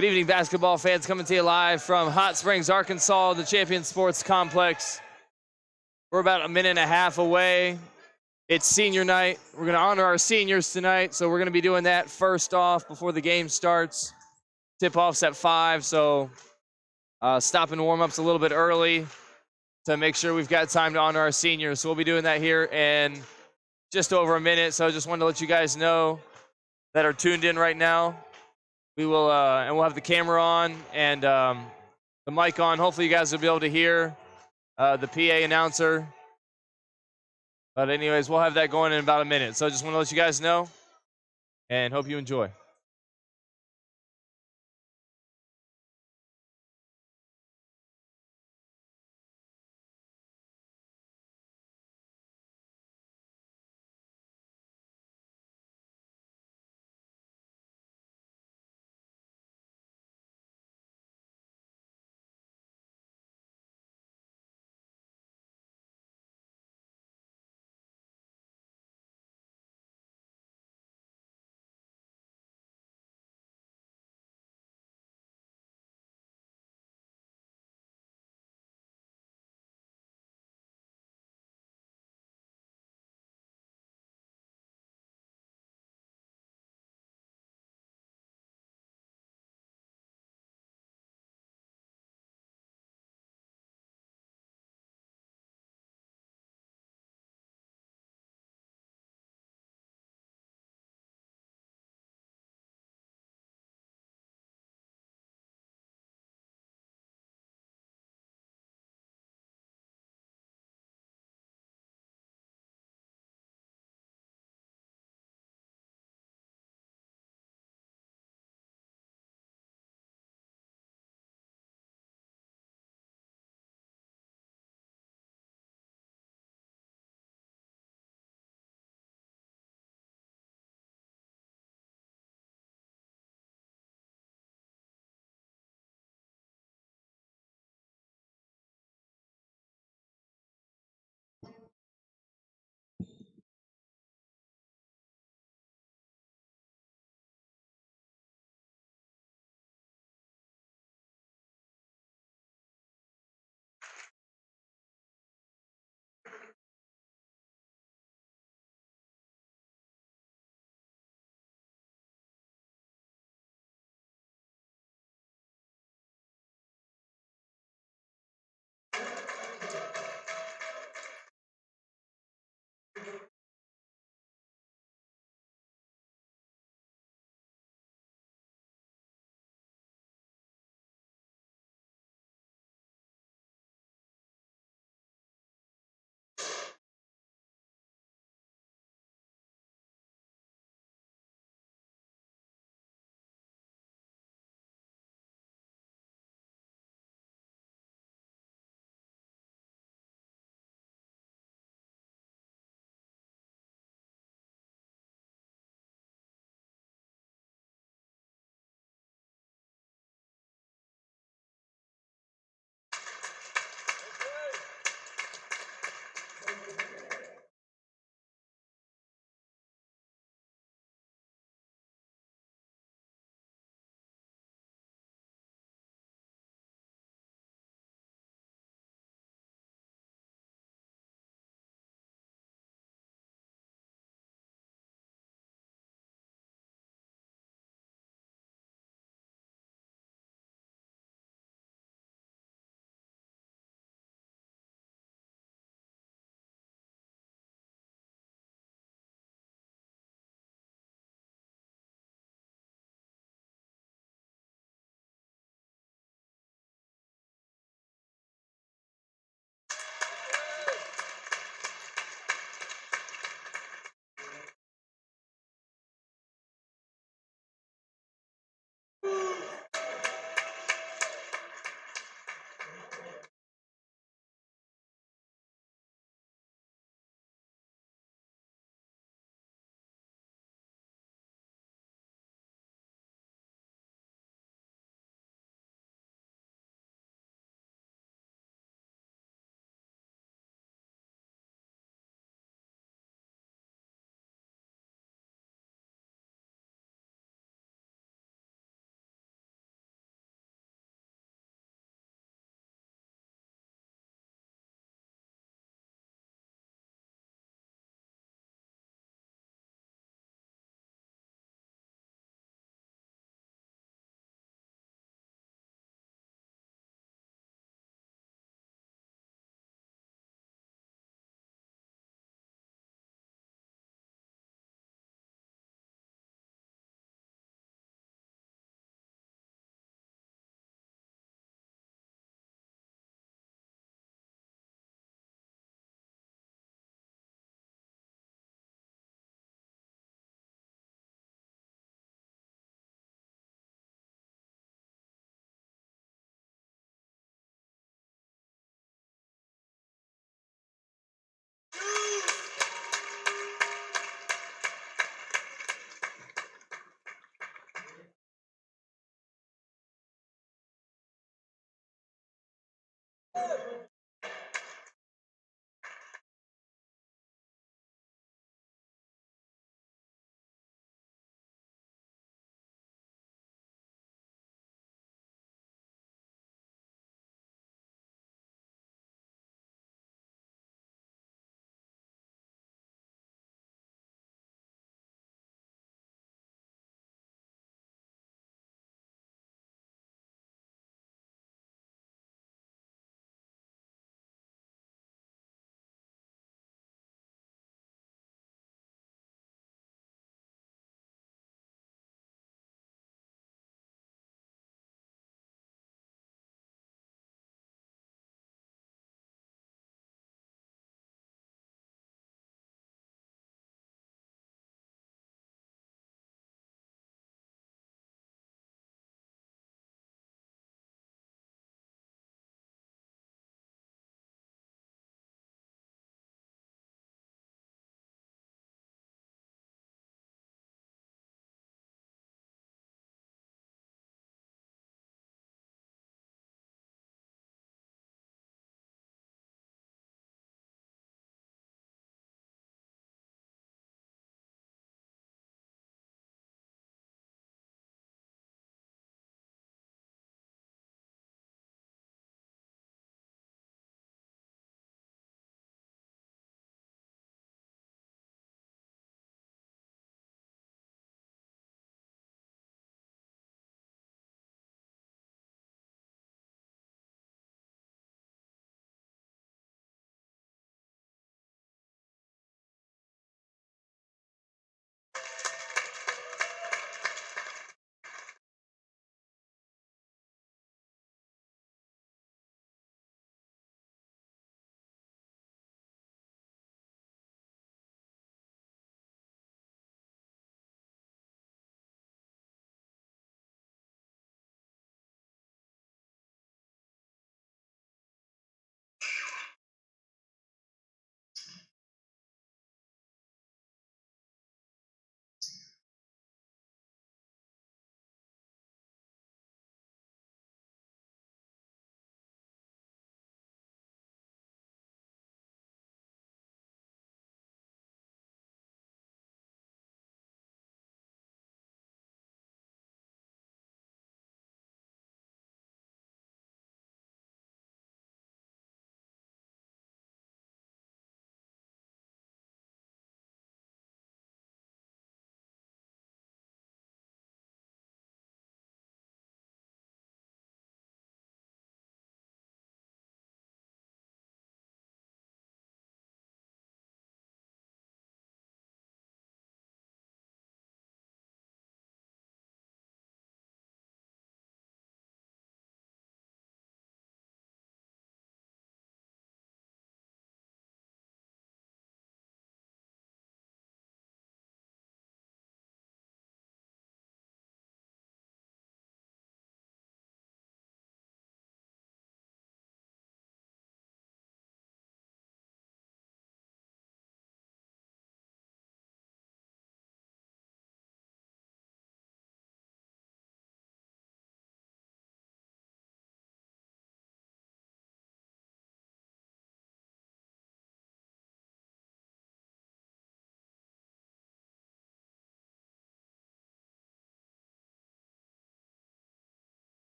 Good evening, basketball fans. Coming to you live from Hot Springs, Arkansas, the Champion Sports Complex. We're about a minute and a half away. It's senior night. We're going to honor our seniors tonight, so we're going to be doing that first off before the game starts. Tip-off's at 5, so stopping warm-ups a little bit early to make sure we've got time to honor our seniors. So we'll be doing that here in just over a minute. So I just wanted to let you guys know that are tuned in right now. We will, and we'll have the camera on and the mic on. Hopefully you guys will be able to hear the PA announcer. But anyways, we'll have that going in about a minute. So I just want to let you guys know and hope you enjoy.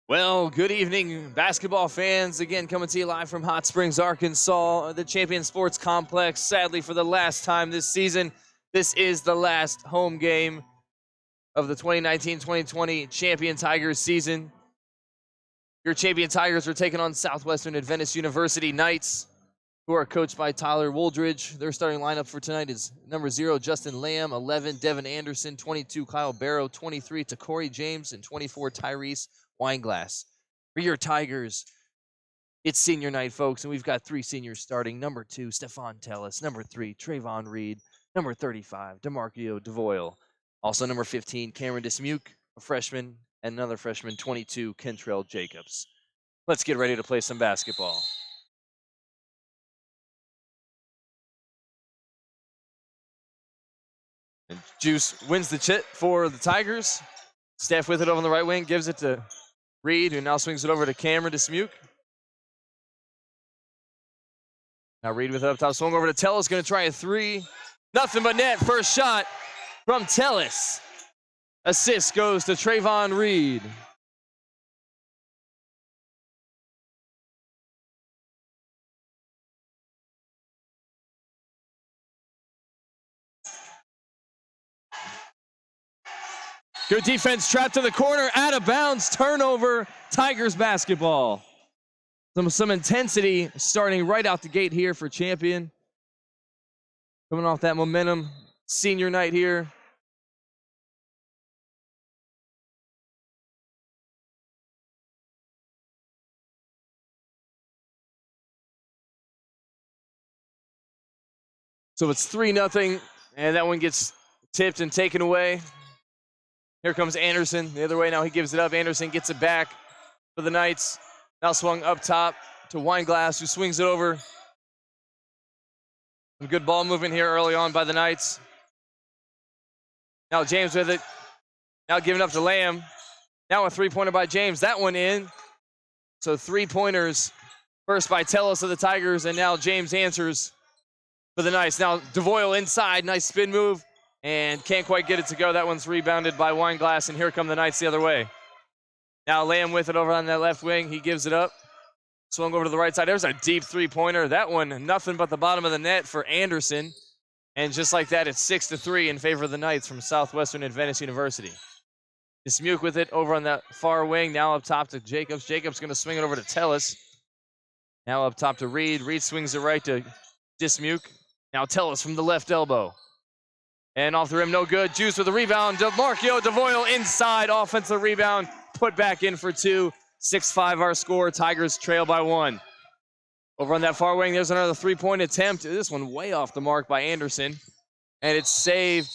Well, good evening, basketball fans. Again, coming to you live from Hot Springs, Arkansas, the Champion Sports Complex. Sadly, for the last time this season, this is the last home game of the 2019-2020 Champion Tigers season. Your Champion Tigers are taking on Southwestern Adventist University Knights, who are coached by Tyler Wooldridge. Their starting lineup for tonight is number 0, Justin Lamb, 11, Devin Anderson, 22, Kyle Barrow, 23, Corey James, and 24, Tyrese Wineglass. For your Tigers, it's senior night, folks, and we've got 3 seniors starting. Number 2, Stefan Tellis. Number 3, Trevon Reed. Number 35, DeMarkiyo DeVoil. Also number 15, Cameron Dismuke, a freshman, and another freshman, 22, Kentrell Jacobs. Let's get ready to play some basketball. And Juice wins the chip for the Tigers. Steph with it over on the right wing, gives it to Reed, who now swings it over to Cameron Dismuke. Now Reed with it up top, swung over to Tellis, going to try a 3. Nothing but net, first shot from Tellis. Assist goes to Trevon Reed. Good defense, trapped in the corner, out of bounds, turnover, Tigers basketball. Some intensity starting right out the gate here for Champion. Coming off that momentum, senior night here. So it's 3-0, and that one gets tipped and taken away. Here comes Anderson the other way. Now he gives it up. Anderson gets it back for the Knights. Now swung up top to Wineglass, who swings it over. Some good ball movement here early on by the Knights. Now James with it. Now giving up to Lamb. Now a 3-pointer by James. That one in. So 3-pointers. First by Tellis of the Tigers, and now James answers for the Knights. Now DeVoil inside. Nice spin move. And can't quite get it to go. That one's rebounded by Wineglass, and here come the Knights the other way. Now Lamb with it over on that left wing. He gives it up. Swung over to the right side. There's a deep 3-pointer. That one, nothing but the bottom of the net for Anderson. And just like that, it's 6-3 in favor of the Knights from Southwestern Adventist University. Dismuke with it over on that far wing. Now up top to Jacobs. Jacobs going to swing it over to Tellis. Now up top to Reed. Reed swings it right to Dismuke. Now Tellis from the left elbow. And off the rim, no good. Juice with the rebound. DeMarkiyo DeVoil inside. Offensive rebound. Put back in for 2. 6-5 our score. Tigers trail by 1. Over on that far wing, there's another 3-point attempt. This one way off the mark by Anderson. And it's saved.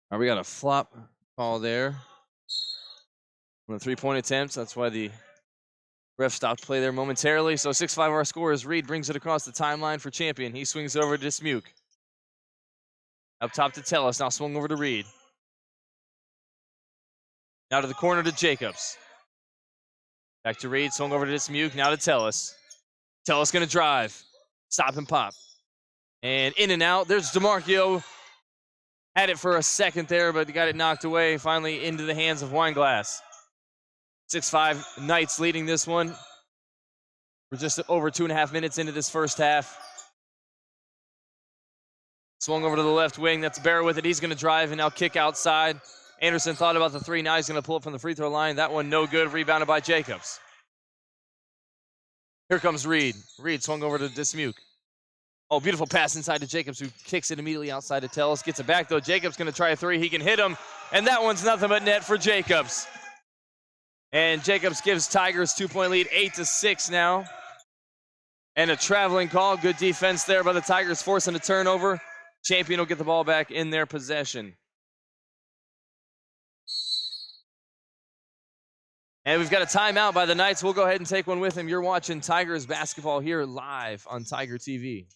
All right, we got a flop call there on the 3-point attempts. That's why the ref stopped play there momentarily. So 6-5 our score as Reed brings it across the timeline for Champion. He swings over to Dismuke. Up top to Tellis. Now swung over to Reed. Now to the corner to Jacobs. Back to Reed. Swung over to Dismuke. Now to Tellis. Tellis going to drive. Stop and pop. And in and out. There's DeMarkiyo. Had it for a second there, but got it knocked away. Finally into the hands of Wineglass. 6-5 Knights leading this one. We're just over 2.5 minutes into this first half. Swung over to the left wing. That's Barrow with it. He's going to drive and now kick outside. Anderson thought about the 3. Now he's going to pull it from the free throw line. That one no good. Rebounded by Jacobs. Here comes Reed. Reed swung over to Dismuke. Oh, beautiful pass inside to Jacobs, who kicks it immediately outside to Tellis. Gets it back, though. Jacobs going to try a 3. He can hit him. And that one's nothing but net for Jacobs. And Jacobs gives Tigers 2-point lead, 8-6 now. And a traveling call. Good defense there by the Tigers, forcing a turnover. Champion will get the ball back in their possession. And we've got a timeout by the Knights. We'll go ahead and take one with him. You're watching Tigers basketball here live on Tiger TV.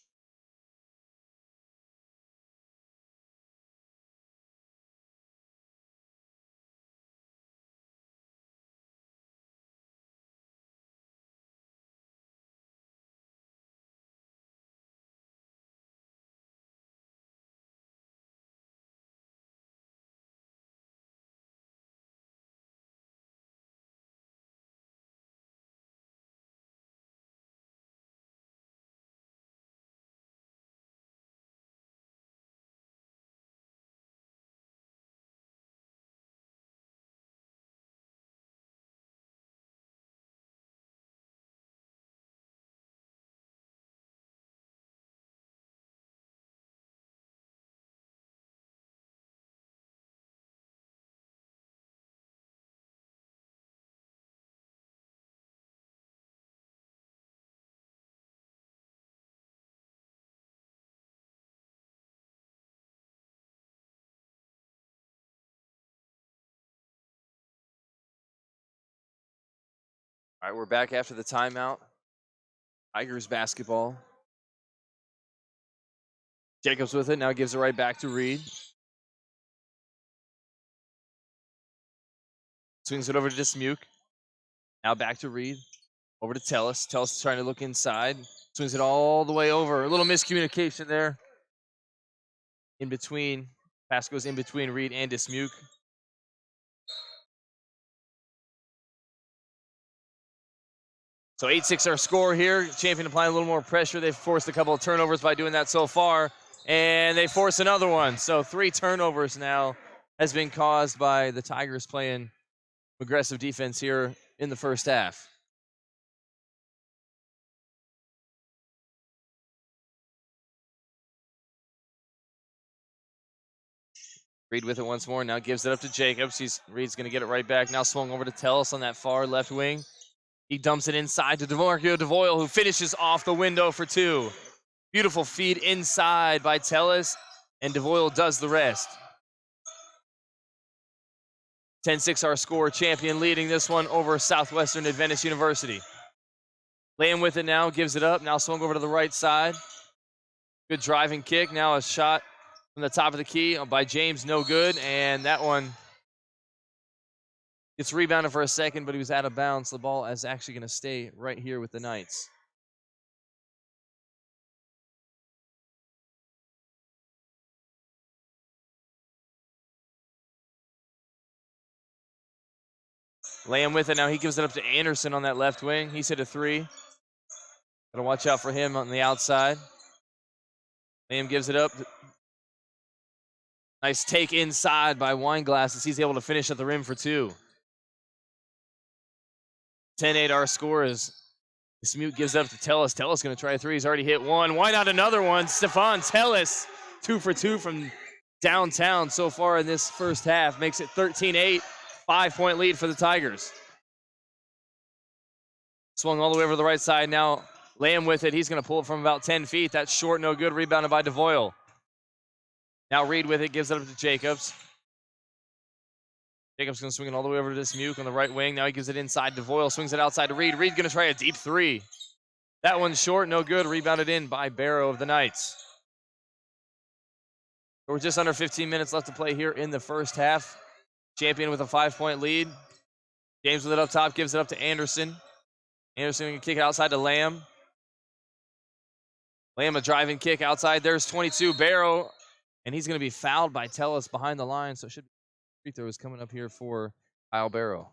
All right, we're back after the timeout. Tigers basketball. Jacobs with it, now gives it right back to Reed. Swings it over to Dismuke. Now back to Reed. Over to Tellis. Tellis is trying to look inside. Swings it all the way over. A little miscommunication there. In between. Pass goes in between Reed and Dismuke. So 8-6 our score here. Champion applying a little more pressure. They've forced a couple of turnovers by doing that so far. And they force another one. So 3 turnovers now has been caused by the Tigers playing aggressive defense here in the first half. Reed with it once more. Now gives it up to Jacobs. Reed's going to get it right back. Now swung over to Tellis on that far left wing. He dumps it inside to DeMarkiyo DeVoil, who finishes off the window for 2. Beautiful feed inside by Tellis, and DeVoil does the rest. 10-6 our score. Champion leading this one over Southwestern Adventist University. Laying with it now, gives it up. Now swung over to the right side. Good driving kick. Now a shot from the top of the key by James, no good. And that one gets rebounded for a second, but he was out of bounds. The ball is actually going to stay right here with the Knights. Laying with it now. He gives it up to Anderson on that left wing. He's hit a 3. Gotta watch out for him on the outside. Lamb gives it up. Nice take inside by Wineglass as he's able to finish at the rim for 2. 10-8 our score is Dismuke gives up to Tellis. Tellis going to try a 3. He's already hit 1. Why not another one? Stefan Tellis, 2 for 2 from downtown so far in this first half. Makes it 13-8. 5-point lead for the Tigers. Swung all the way over to the right side now. Lamb with it. He's going to pull it from about 10 feet. That's short, no good. Rebounded by DeVoil. Now Reed with it. Gives it up to Jacobs. Jacobs going to swing it all the way over to Dismuke on the right wing. Now he gives it inside. DeVoil swings it outside to Reed. Reed going to try a deep 3. That one's short, no good. Rebounded in by Barrow of the Knights. We're just under 15 minutes left to play here in the first half. Champion with a 5-point lead. James with it up top, gives it up to Anderson. Anderson going to kick it outside to Lamb. Lamb a driving kick outside. There's 22, Barrow. And he's going to be fouled by Tellis behind the line. So it should be free throws coming up here for Kyle Barrow.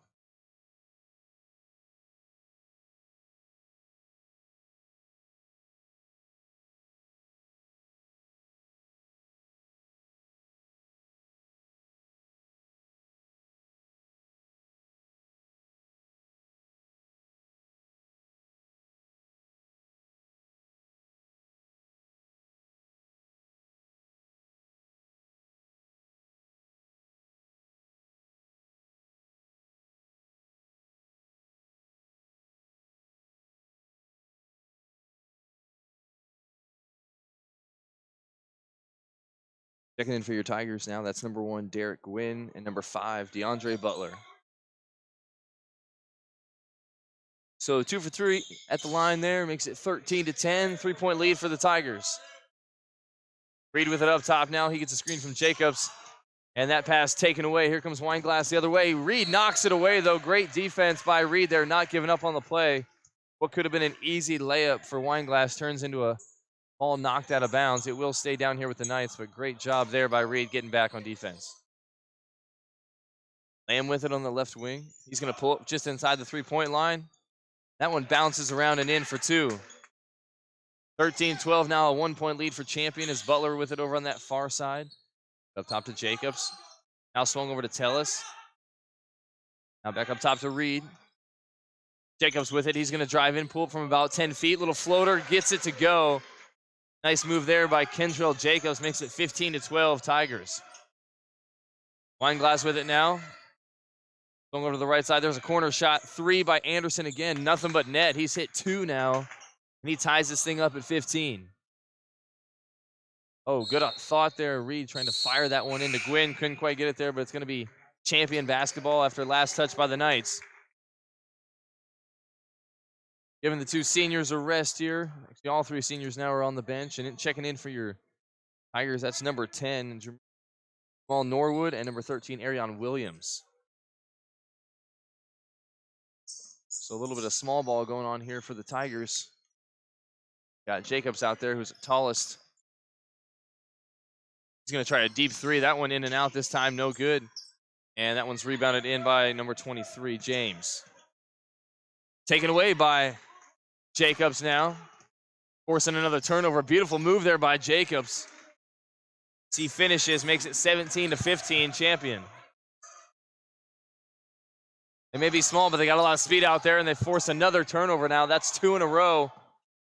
Checking in for your Tigers now, that's number 1, Derek Gwynn, and number 5, DeAndre Butler. So 2 for 3 at the line there, makes it 13-10, 3-point lead for the Tigers. Reed with it up top now, he gets a screen from Jacobs, and that pass taken away. Here comes Wineglass the other way. Reed knocks it away, though. Great defense by Reed there, not giving up on the play. What could have been an easy layup for Wineglass turns into a ball knocked out of bounds. It will stay down here with the Knights, but great job there by Reed getting back on defense. Lamb with it on the left wing. He's going to pull up just inside the 3-point line. That one bounces around and in for 2. 13-12 now, a 1-point lead for Champion as Butler with it over on that far side. Up top to Jacobs. Now swung over to Tellis. Now back up top to Reed. Jacobs with it. He's going to drive in, pull it from about 10 feet. Little floater, gets it to go. Nice move there by Kendrell Jacobs. Makes it 15-12 Tigers. Wineglass with it now. Going over to the right side. There's a corner shot. 3 by Anderson again. Nothing but net. He's hit 2 now. And he ties this thing up at 15. Oh, good thought there. Reed trying to fire that one into Gwynn. Couldn't quite get it there, but it's going to be Champion basketball after last touch by the Knights. Giving the two seniors a rest here. Actually, all three seniors now are on the bench. And checking in for your Tigers, that's number 10, Jamal Norwood, and number 13, Arion Williams. So a little bit of small ball going on here for the Tigers. Got Jacobs out there, who's the tallest. He's going to try a deep three. That one in and out this time, no good. And that one's rebounded in by number 23, James. Taken away by Jacobs now. Forcing another turnover. Beautiful move there by Jacobs. He finishes, makes it 17-15, champion. They may be small, but they got a lot of speed out there, and they force another turnover now. That's 2 in a row.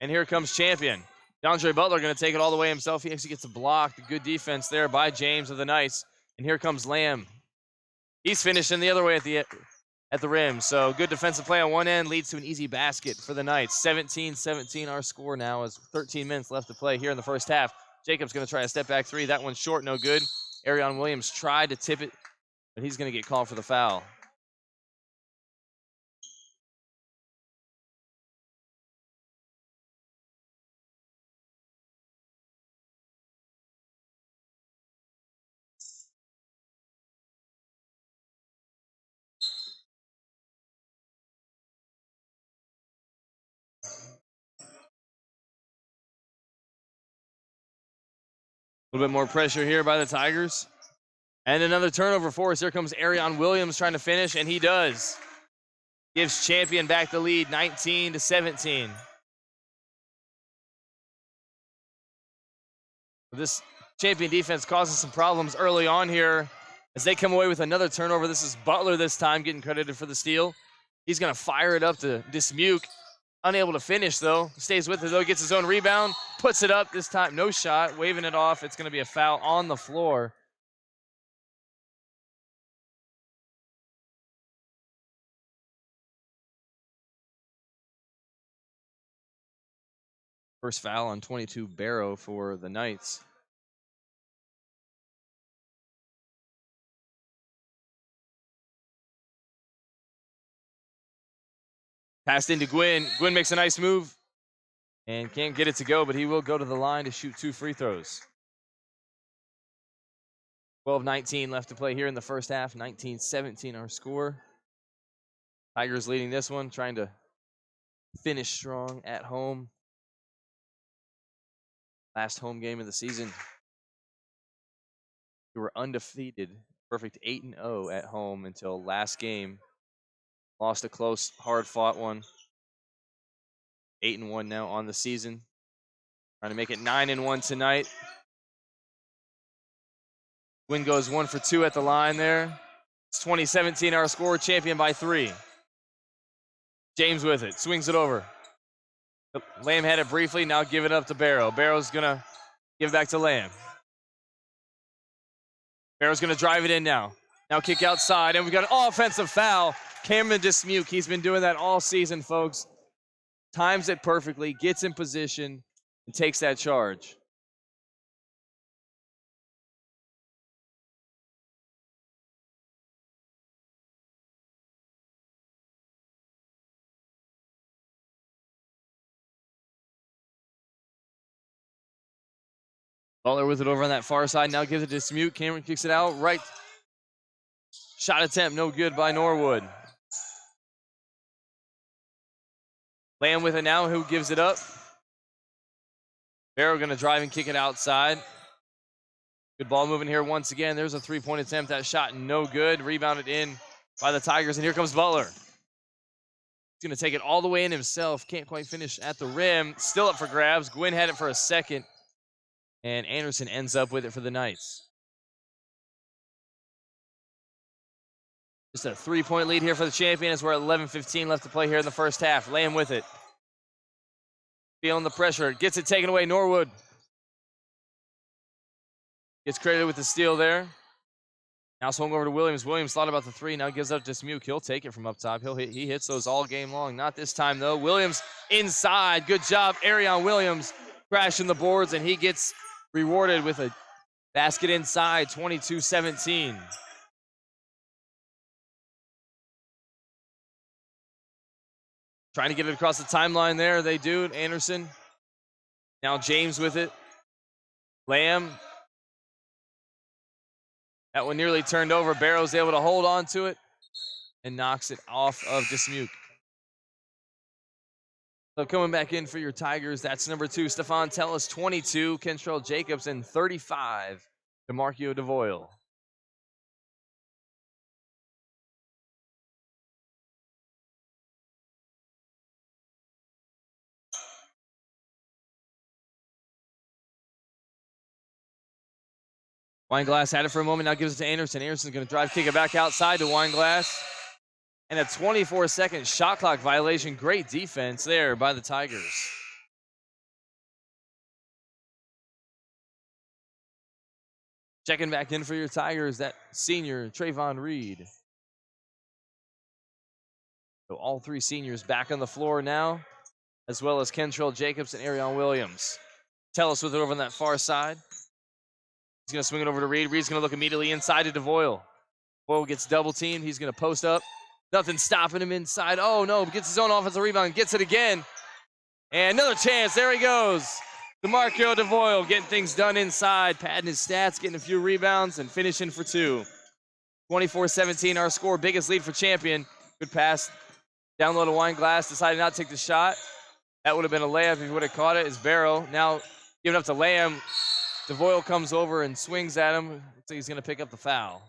And here comes champion. DeAndre Butler going to take it all the way himself. He actually gets a block. Good defense there by James of the Knights. And here comes Lamb. He's finishing the other way at the rim. So good defensive play on one end leads to an easy basket for the Knights. 17-17 our score now as 13 minutes left to play here in the first half. Jacobs going to try a step back three. That one's short, no good. Arion Williams tried to tip it, but he's going to get called for the foul. A little bit more pressure here by the Tigers. And another turnover for us. Here comes Arion Williams trying to finish, and he does. Gives champion back the lead, 19-17. This champion defense causing some problems early on here as they come away with another turnover. This is Butler this time getting credited for the steal. He's going to fire it up to Dismuke. Unable to finish, though. Stays with it, though. Gets his own rebound. Puts it up this time. No shot. Waving it off. It's going to be a foul on the floor. First foul on 22 Barrow for the Knights. Passed into Gwynn. Gwynn makes a nice move and can't get it to go, but he will go to the line to shoot 2 free throws. 12-19 left to play here in the first half. 19-17 our score. Tigers leading this one, trying to finish strong at home. Last home game of the season. We were undefeated, perfect 8-0 at home until last game. Lost a close, hard-fought one. 8-1 now on the season. Trying to make it 9-1 tonight. Win goes 1 for 2 at the line there. It's 20-17 our score, champion by 3. James with it, swings it over. Lamb had it briefly, now give it up to Barrow. Barrow's gonna give it back to Lamb. Barrow's gonna drive it in now. Now kick outside, and we got an offensive foul. Cameron Dismuke, he's been doing that all season, folks. Times it perfectly, gets in position, and takes that charge. Butler with it over on that far side, now gives it to Dismuke. Cameron kicks it out, right. Shot attempt, no good by Norwood. Lamb with it now, who gives it up? Barrow gonna drive and kick it outside. Good ball moving here once again. There's a 3-point attempt. That shot no good. Rebounded in by the Tigers, and here comes Butler. He's gonna take it all the way in himself. Can't quite finish at the rim. Still up for grabs. Gwynn had it for a second, and Anderson ends up with it for the Knights. Just a 3-point lead here for the champion as we're at 11:15 left to play here in the first half. Lamb with it. Feeling the pressure. Gets it taken away. Norwood gets credited with the steal there. Now swung over to Williams. Williams thought about the 3. Now gives up to Dismuke. He'll take it from up top. He hits those all game long. Not this time, though. Williams inside. Good job, Arion Williams. Crashing the boards, and he gets rewarded with a basket inside. 22-17. Trying to get it across the timeline there. They do. Anderson. Now James with it. Lamb. That one nearly turned over. Barrow's able to hold on to it and knocks it off of DeMarkiyo. So coming back in for your Tigers, that's number 2, Stefan Tellis, 22, Kentrell Jacobs, and 35, DeMarkiyo DeVoil. Wineglass had it for a moment, now gives it to Anderson. Anderson's going to drive, kick it back outside to Wineglass. And a 24-second shot clock violation. Great defense there by the Tigers. Checking back in for your Tigers, that senior, Trevon Reed. So all 3 seniors back on the floor now, as well as Kentrell Jacobs and Arion Williams. Tellis with it over on that far side. He's going to swing it over to Reed. Reed's going to look immediately inside to DeVoil. DeVoil gets double teamed. He's going to post up. Nothing stopping him inside. Oh, no. Gets his own offensive rebound. Gets it again. And another chance. There he goes. DeMarkiyo DeVoil getting things done inside. Padding his stats. Getting a few rebounds and finishing for 2. 24-17 our score. Biggest lead for Champion. Good pass. Down low to Wineglass. Decided not to take the shot. That would have been a layup if he would have caught it. It's Barrow. Now giving up to Lamb. DeVoil comes over and swings at him. Looks like he's going to pick up the foul.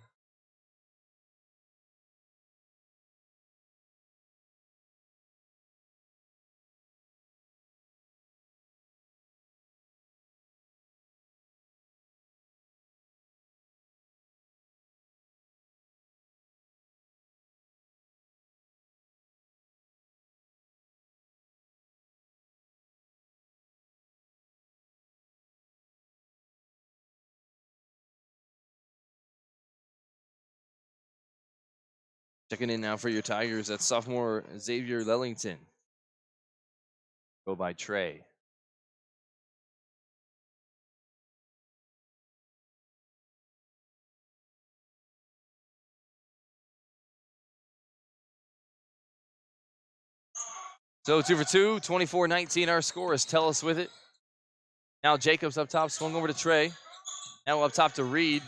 Checking in now for your Tigers, that's sophomore Xavier Lellington. Go by Trey. So 2 for 2, 24-19 our score is Tellis with it. Now Jacobs up top, swung over to Trey. Now up top to Reed.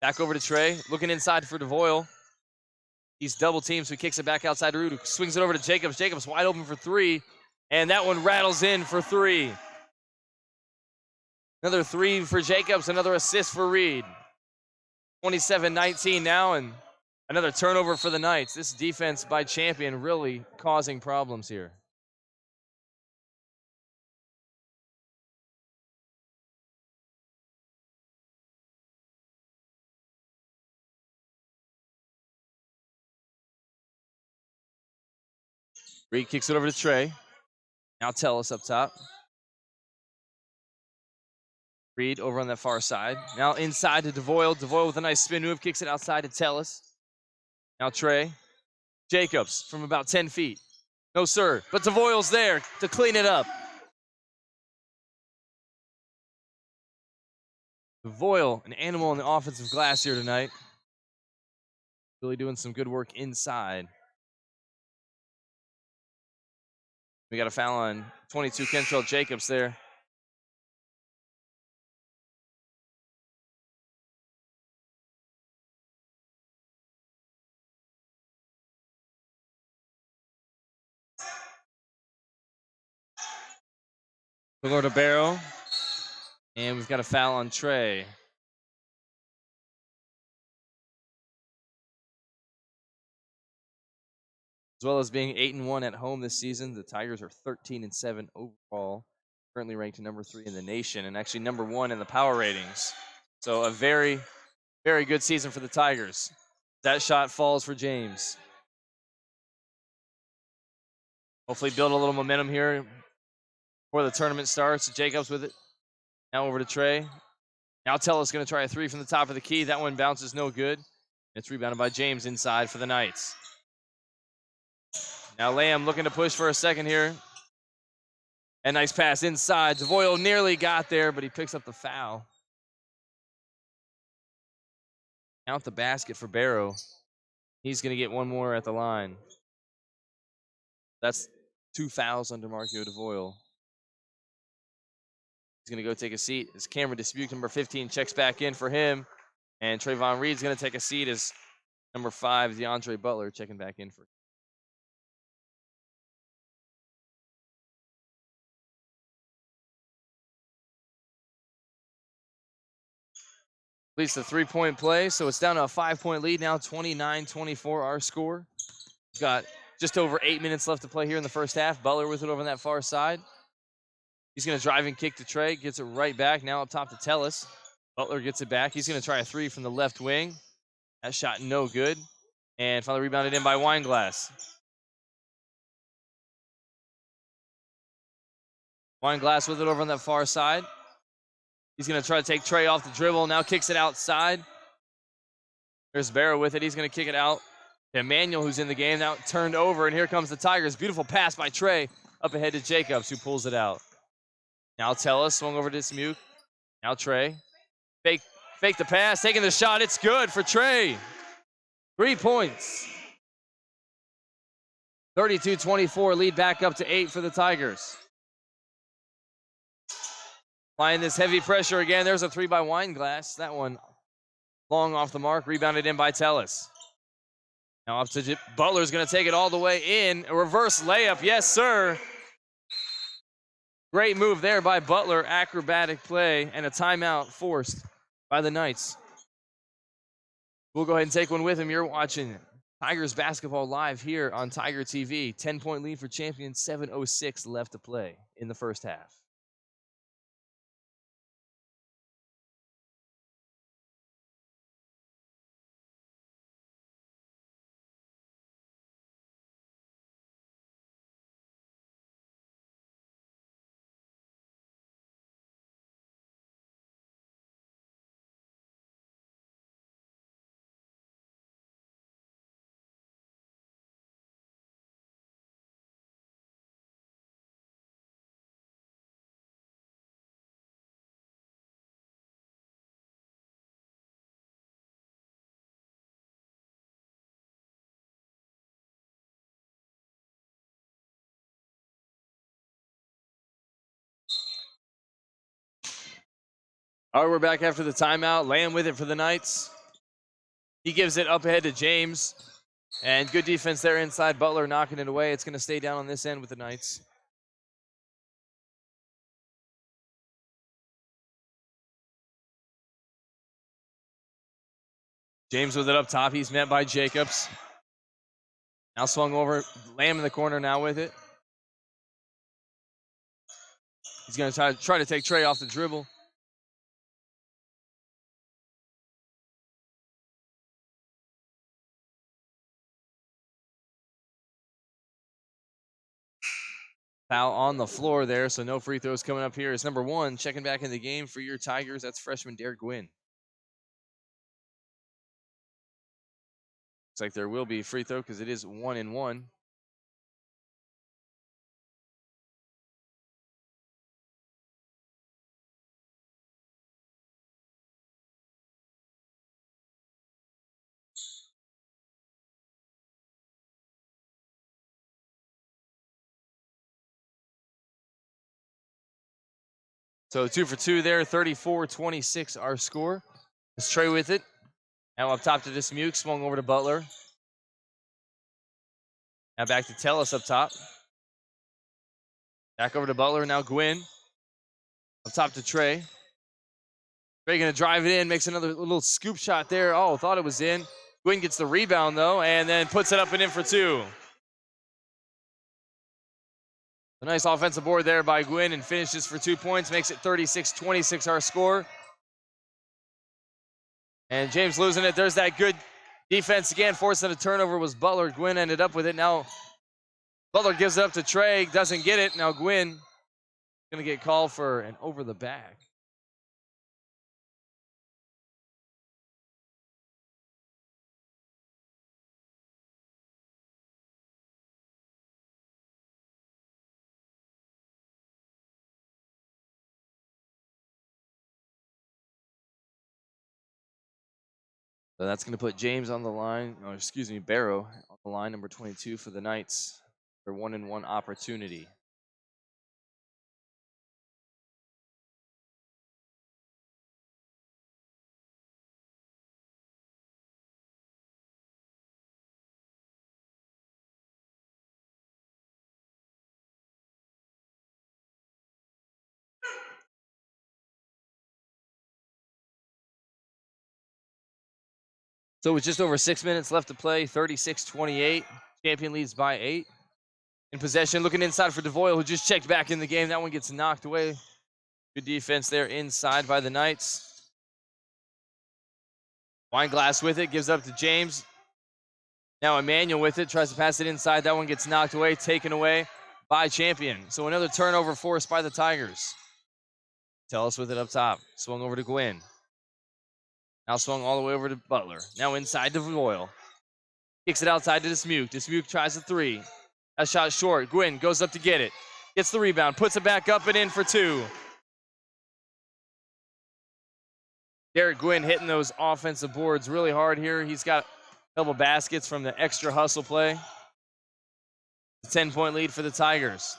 Back over to Trey, looking inside for DeVoil. He's double teamed, so he kicks it back outside to Reed, swings it over to Jacobs. Jacobs wide open for 3, and that one rattles in for 3. Another 3 for Jacobs, another assist for Reed. 27-19 now, and another turnover for the Knights. This defense by Champion really causing problems here. Reed kicks it over to Trey. Now Tellis up top. Reed over on that far side. Now inside to DeVoil. DeVoil with a nice spin move. Kicks it outside to Tellis. Now Trey. Jacobs from about 10 feet. No, sir. But DeVoil's there to clean it up. DeVoil, an animal in the offensive glass here tonight. Really doing some good work inside. We got a foul on 22, Kentrell Jacobs there. We'll go to Barrow. And we've got a foul on Trey. As well as being 8-1 at home this season, the Tigers are 13-7 overall, currently ranked number 3 in the nation and actually number 1 in the power ratings. So a very, very good season for the Tigers. That shot falls for James. Hopefully build a little momentum here before the tournament starts. Jacobs with it. Now over to Trey. Now Tellis going to try a 3 from the top of the key. That one bounces no good. It's rebounded by James inside for the Knights. Now Lamb looking to push for a second here. And nice pass inside. DeVoil nearly got there, but he picks up the foul. Count the basket for Barrow. He's going to get one more at the line. That's 2 fouls on DeMarkiyo DeVoil. He's going to go take a seat as camera dispute number 15 checks back in for him. And Trevon Reed's going to take a seat as number 5, DeAndre Butler, checking back in for him. Leads the 3-point play, so it's down to a 5-point lead now, 29-24 our score. We've got just over 8 minutes left to play here in the first half. Butler with it over on that far side. He's going to drive and kick to Trey, gets it right back, now up top to Tellis. Butler gets it back. He's going to try a 3 from the left wing. That shot no good. And finally rebounded in by Wineglass. Wineglass with it over on that far side. He's going to try to take Trey off the dribble. Now kicks it outside. There's Barrow with it. He's going to kick it out to Emmanuel, who's in the game. Now turned over, and here comes the Tigers. Beautiful pass by Trey. Up ahead to Jacobs, who pulls it out. Now Tellis swung over to Smuke. Now Trey. Fake the pass, taking the shot. It's good for Trey. 3 points. 32-24, lead back up to 8 for the Tigers. Applying this heavy pressure again. There's a 3 by Wineglass. That one long off the mark, rebounded in by Tellis. Now up to Butler's going to take it all the way in. A reverse layup, yes, sir. Great move there by Butler. Acrobatic play and a timeout forced by the Knights. We'll go ahead and take one with him. You're watching Tigers basketball live here on Tiger TV. 10-point lead for champions, 7:06 left to play in the first half. All right, we're back after the timeout. Lamb with it for the Knights. He gives it up ahead to James. And good defense there inside. Butler knocking it away. It's going to stay down on this end with the Knights. James with it up top. He's met by Jacobs. Now swung over. Lamb in the corner now with it. He's going to try to take Trey off the dribble. Foul on the floor there, so no free throws coming up here. It's number 1 checking back in the game for your Tigers. That's freshman Derek Gwynn. Looks like there will be a free throw because it is 1-1. So 2 for 2 there, 34-26 our score. It's Trey with it. Now up top to Dismuke, swung over to Butler. Now back to Tellis up top. Back over to Butler, now Gwynn. Up top to Trey. Trey gonna drive it in, makes another little scoop shot there. Oh, thought it was in. Gwynn gets the rebound though, and then puts it up and in for 2. A nice offensive board there by Gwynn and finishes for 2 points, makes it 36-26 our score. And James losing it. There's that good defense again, forcing a turnover was Butler. Gwynn ended up with it. Now Butler gives it up to Trey, doesn't get it. Now Gwynn gonna get called for an over the back. So that's going to put James on the line, or excuse me, Barrow on the line, number 22 for the Knights. Their 1-and-1 opportunity. So with just over 6 minutes left to play, 36-28. Champion leads by 8. In possession, looking inside for DeVoil, who just checked back in the game. That one gets knocked away. Good defense there inside by the Knights. Wineglass with it, gives up to James. Now Emmanuel with it, tries to pass it inside. That one gets knocked away, taken away by Champion. So another turnover forced by the Tigers. Tellis with it up top. Swung over to Gwynn. Now swung all the way over to Butler. Now inside to DeVoil. Kicks it outside to Dismuke. Dismuke tries a 3. That shot short. Gwynn goes up to get it. Gets the rebound. Puts it back up and in for 2. Derek Gwynn hitting those offensive boards really hard here. He's got a couple baskets from the extra hustle play. A 10-point lead for the Tigers.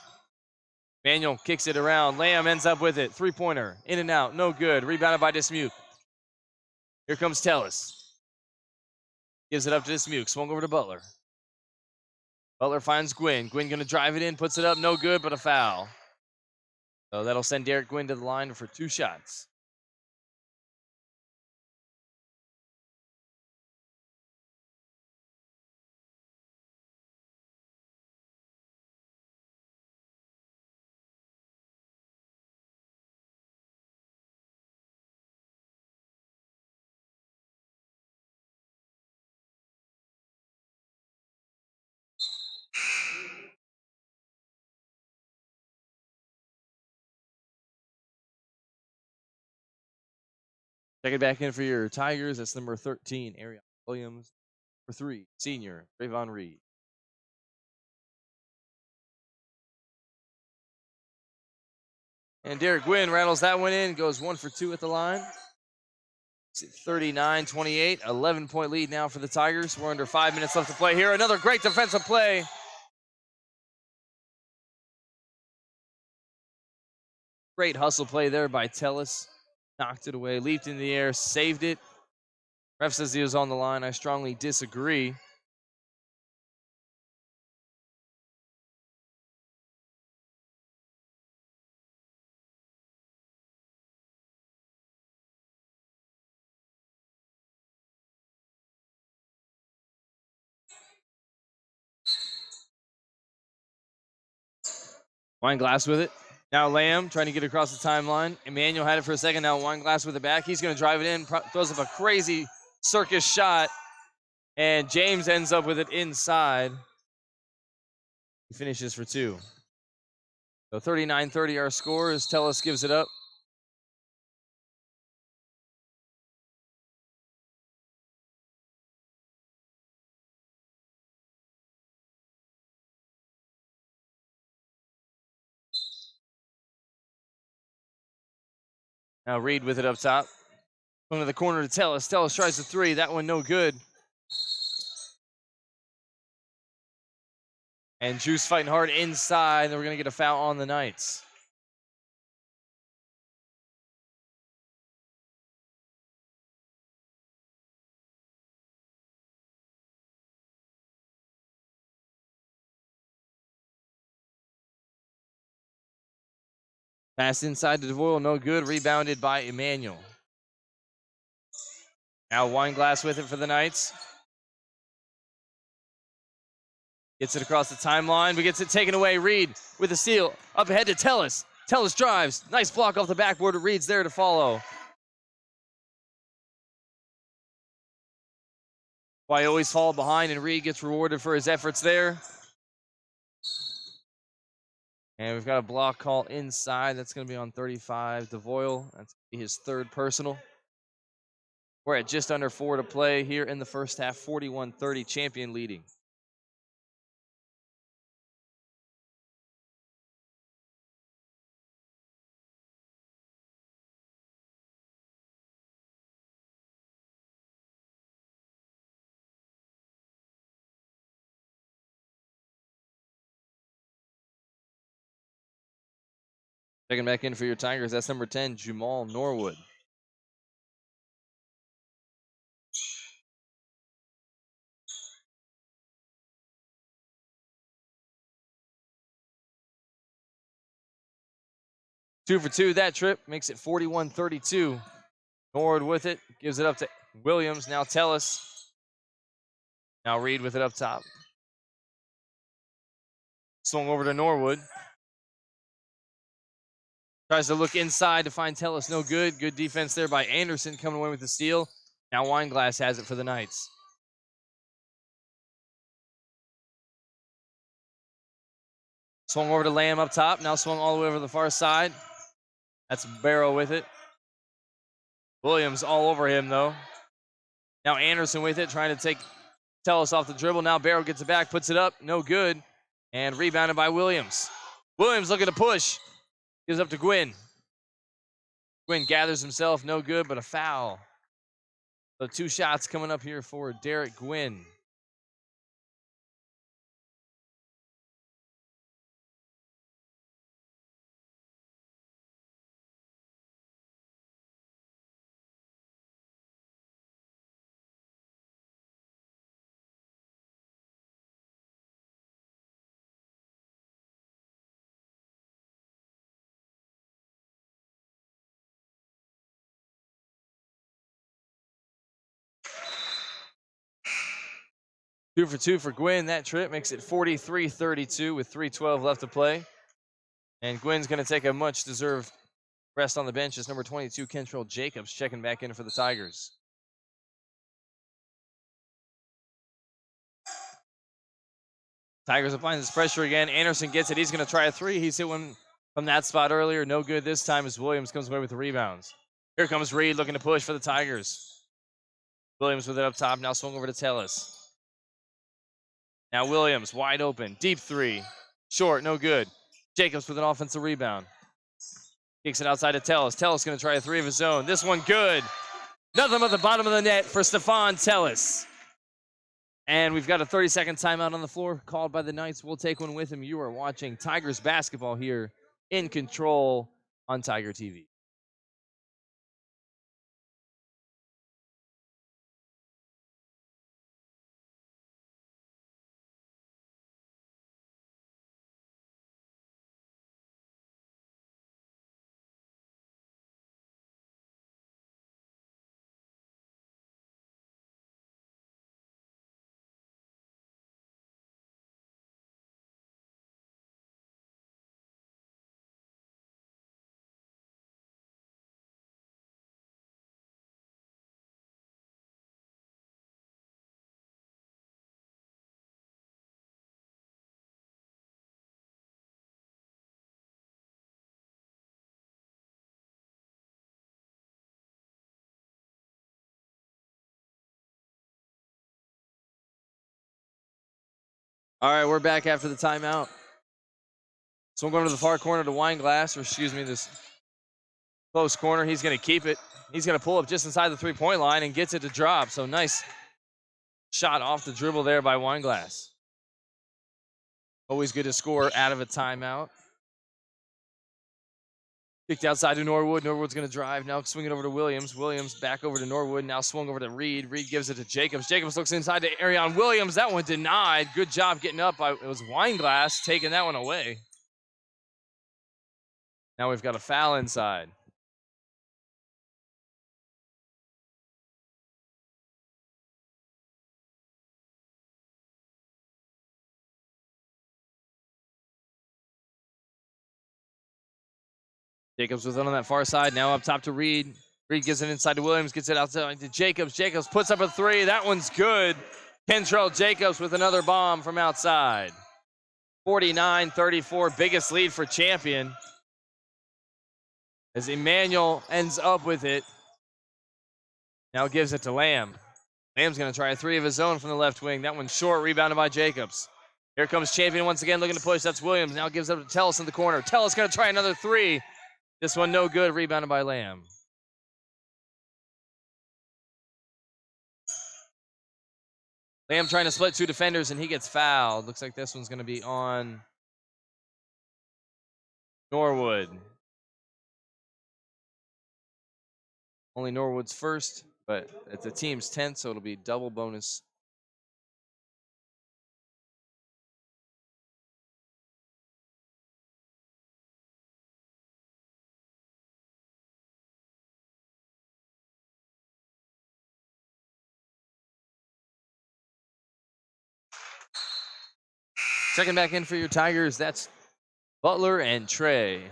Manuel kicks it around. Lamb ends up with it. 3-pointer. In and out. No good. Rebounded by Dismuke. Here comes Tellis. Gives it up to Dismuke. Swung over to Butler. Butler finds Gwynn. Gwynn going to drive it in. Puts it up. No good, but a foul. So that'll send Derek Gwynn to the line for 2 shots. Check it back in for your Tigers. That's number 13, Ariana Williams. Number 3, senior, Trevon Reed. And Derek Gwynn rattles that one in, goes 1 for 2 at the line. 39-28, 11-point lead now for the Tigers. We're under 5 minutes left to play here. Another great defensive play. Great hustle play there by Tellis. Knocked it away, leaped in the air, saved it. Ref says he was on the line. I strongly disagree. Wineglass with it. Now Lamb trying to get across the timeline. Emmanuel had it for a second. Now Wineglass with it back. He's going to drive it in. Throws up a crazy circus shot. And James ends up with it inside. He finishes for 2. So 39-30 our score as Tellis gives it up. Now Reed with it up top. Going to the corner to Tellis. Tellis tries the 3. That one no good. And Juice fighting hard inside. And we're going to get a foul on the Knights. Pass inside to DeVoil, no good. Rebounded by Emmanuel. Now Wineglass with it for the Knights. Gets it across the timeline, but gets it taken away. Reed with a steal. Up ahead to Tellis. Tellis drives. Nice block off the backboard. Reed's there to follow. Why always fall behind, and Reed gets rewarded for his efforts there. And we've got a block call inside. That's going to be on 35, DeVoil. That's his 3rd personal. We're at just under 4 to play here in the first half. 41-30, Champion leading. Checking back in for your Tigers, that's number 10, Jamal Norwood. Two for two that trip, makes it 41-32. Norwood with it, gives it up to Williams. Now Tellis. Now Reed with it up top. Swung over to Norwood. Tries to look inside to find Tellis. No good. Good defense there by Anderson coming away with the steal. Now Weinglass has it for the Knights. Swung over to Lamb up top. Now swung all the way over the far side. That's Barrow with it. Williams all over him, though. Now Anderson with it, trying to take Tellis off the dribble. Now Barrow gets it back, puts it up. No good. And rebounded by Williams. Williams looking to push. Gives up to Gwynn. Gwynn gathers himself. No good, but a foul. So 2 shots coming up here for Derek Gwynn. Two for two for Gwynn. That trip makes it 43-32 with 3:12 left to play. And Gwynn's going to take a much-deserved rest on the bench as number 22, Kentrell Jacobs, checking back in for the Tigers. Tigers applying this pressure again. Anderson gets it. He's going to try a three. He's hit one from that spot earlier. No good this time as Williams comes away with the rebounds. Here comes Reed looking to push for the Tigers. Williams with it up top. Now swung over to Tellis. Now Williams wide open. Deep three. Short. No good. Jacobs with an offensive rebound. Kicks it outside to Tellis. Tellis going to try a three of his own. This one good. Nothing but the bottom of the net for Stefan Tellis. And we've got a 30-second timeout on the floor called by the Knights. We'll take one with him. You are watching Tigers basketball here in Control on Tiger TV. All right, we're back after the timeout. So I'm going to the far corner to Weinglass, or excuse me, this close corner. He's going to keep it. He's going to pull up just inside the three-point line and gets it to drop. So nice shot off the dribble there by Weinglass. Always good to score out of a timeout. Kicked outside to Norwood. Norwood's going to drive. Now swing it over to Williams. Williams back over to Norwood. Now swung over to Reed. Reed gives it to Jacobs. Jacobs looks inside to Arion Williams. That one denied. Good job getting up. It was Weinglass taking that one away. Now we've got a foul inside. Jacobs was on that far side. Now up top to Reed. Reed gives it inside to Williams. Gets it outside to Jacobs. Jacobs puts up a three. That one's good. Kentrell Jacobs with another bomb from outside. 49-34. Biggest lead for Champion. As Emmanuel ends up with it. Now gives it to Lamb. Lamb's going to try a three of his own from the left wing. That one's short. Rebounded by Jacobs. Here comes Champion once again looking to push. That's Williams. Now gives up to Tellis in the corner. Tellis going to try another three. This one no good, rebounded by Lamb. Lamb trying to split two defenders, and he gets fouled. Looks like this one's going to be on Norwood. Only Norwood's first, but it's the team's 10th, so it'll be double bonus. Checking back in for your Tigers, that's Butler and Trey.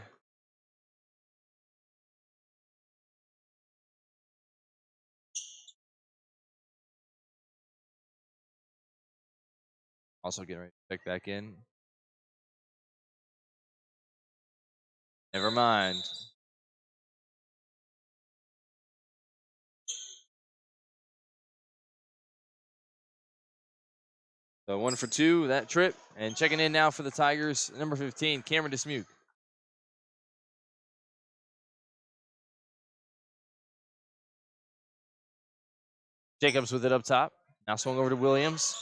Also getting ready to check back in. Never mind. So 1 for 2 that trip. And checking in now for the Tigers, number 15, Cameron Dismuke. Jacobs with it up top. Now swung over to Williams.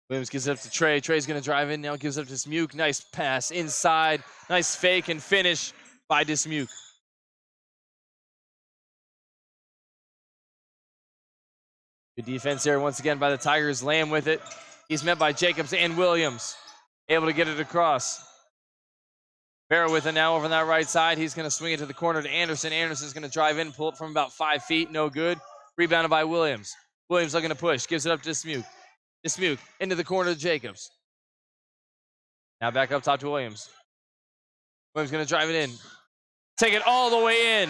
Williams gives it up to Trey. Trey's going to drive in. Now gives it up to Dismuke. Nice pass inside. Nice fake and finish by Dismuke. Good defense there once again by the Tigers. Lamb with it. He's met by Jacobs and Williams. Able to get it across. Barrow with it now over on that right side. He's going to swing it to the corner to Anderson. Anderson's going to drive in, pull it from about 5 feet. No good. Rebounded by Williams. Williams looking to push. Gives it up to Dismuke. Dismuke into the corner to Jacobs. Now back up top to Williams. Williams going to drive it in. Take it all the way in.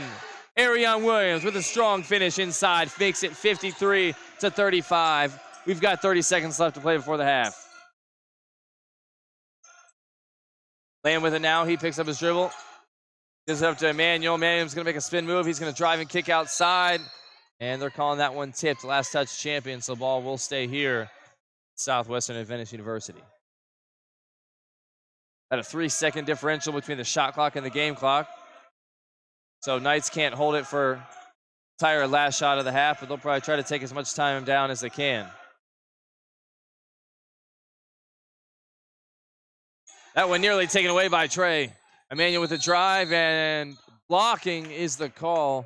Arion Williams with a strong finish inside. Makes it 53-35. We've got 30 seconds left to play before the half. Lamb with it now. He picks up his dribble. Gives it up to Emmanuel. Emmanuel's going to make a spin move. He's going to drive and kick outside. And they're calling that one tipped. Last touch champion. So the ball will stay here. Southwestern Adventist University. At a 3-second differential between the shot clock and the game clock. So Knights can't hold it for the entire last shot of the half, but they'll probably try to take as much time down as they can. That one nearly taken away by Trey. Emmanuel with a drive, and blocking is the call.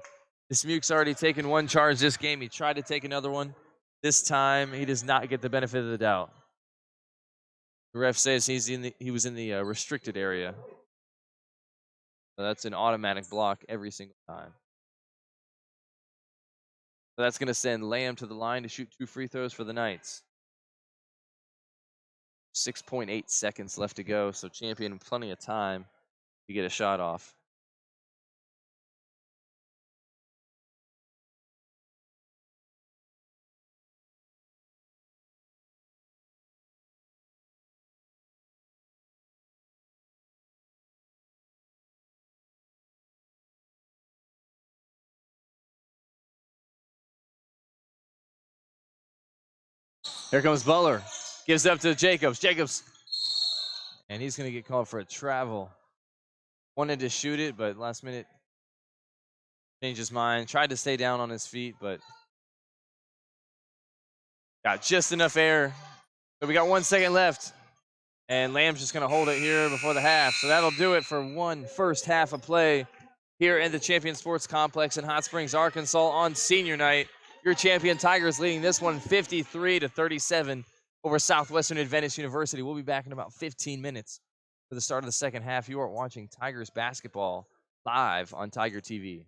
Dismuke's already taken one charge this game. He tried to take another one. This time, he does not get the benefit of the doubt. The ref says he was in the restricted area. So that's an automatic block every single time. So that's going to send Lamb to the line to shoot 2 free throws for the Knights. 6.8 seconds left to go, so champion plenty of time to get a shot off. Here comes Butler. Gives it up to Jacobs. Jacobs. And he's going to get called for a travel. Wanted to shoot it, but last minute changed his mind. Tried to stay down on his feet, but got just enough air. So we got 1 second left. And Lamb's just going to hold it here before the half. So that'll do it for one first half of play here in the Champion Sports Complex in Hot Springs, Arkansas on senior night. Your champion Tigers leading this one 53-37 over Southwestern Adventist University. We'll be back in about 15 minutes for the start of the second half. You are watching Tigers basketball live on Tiger TV.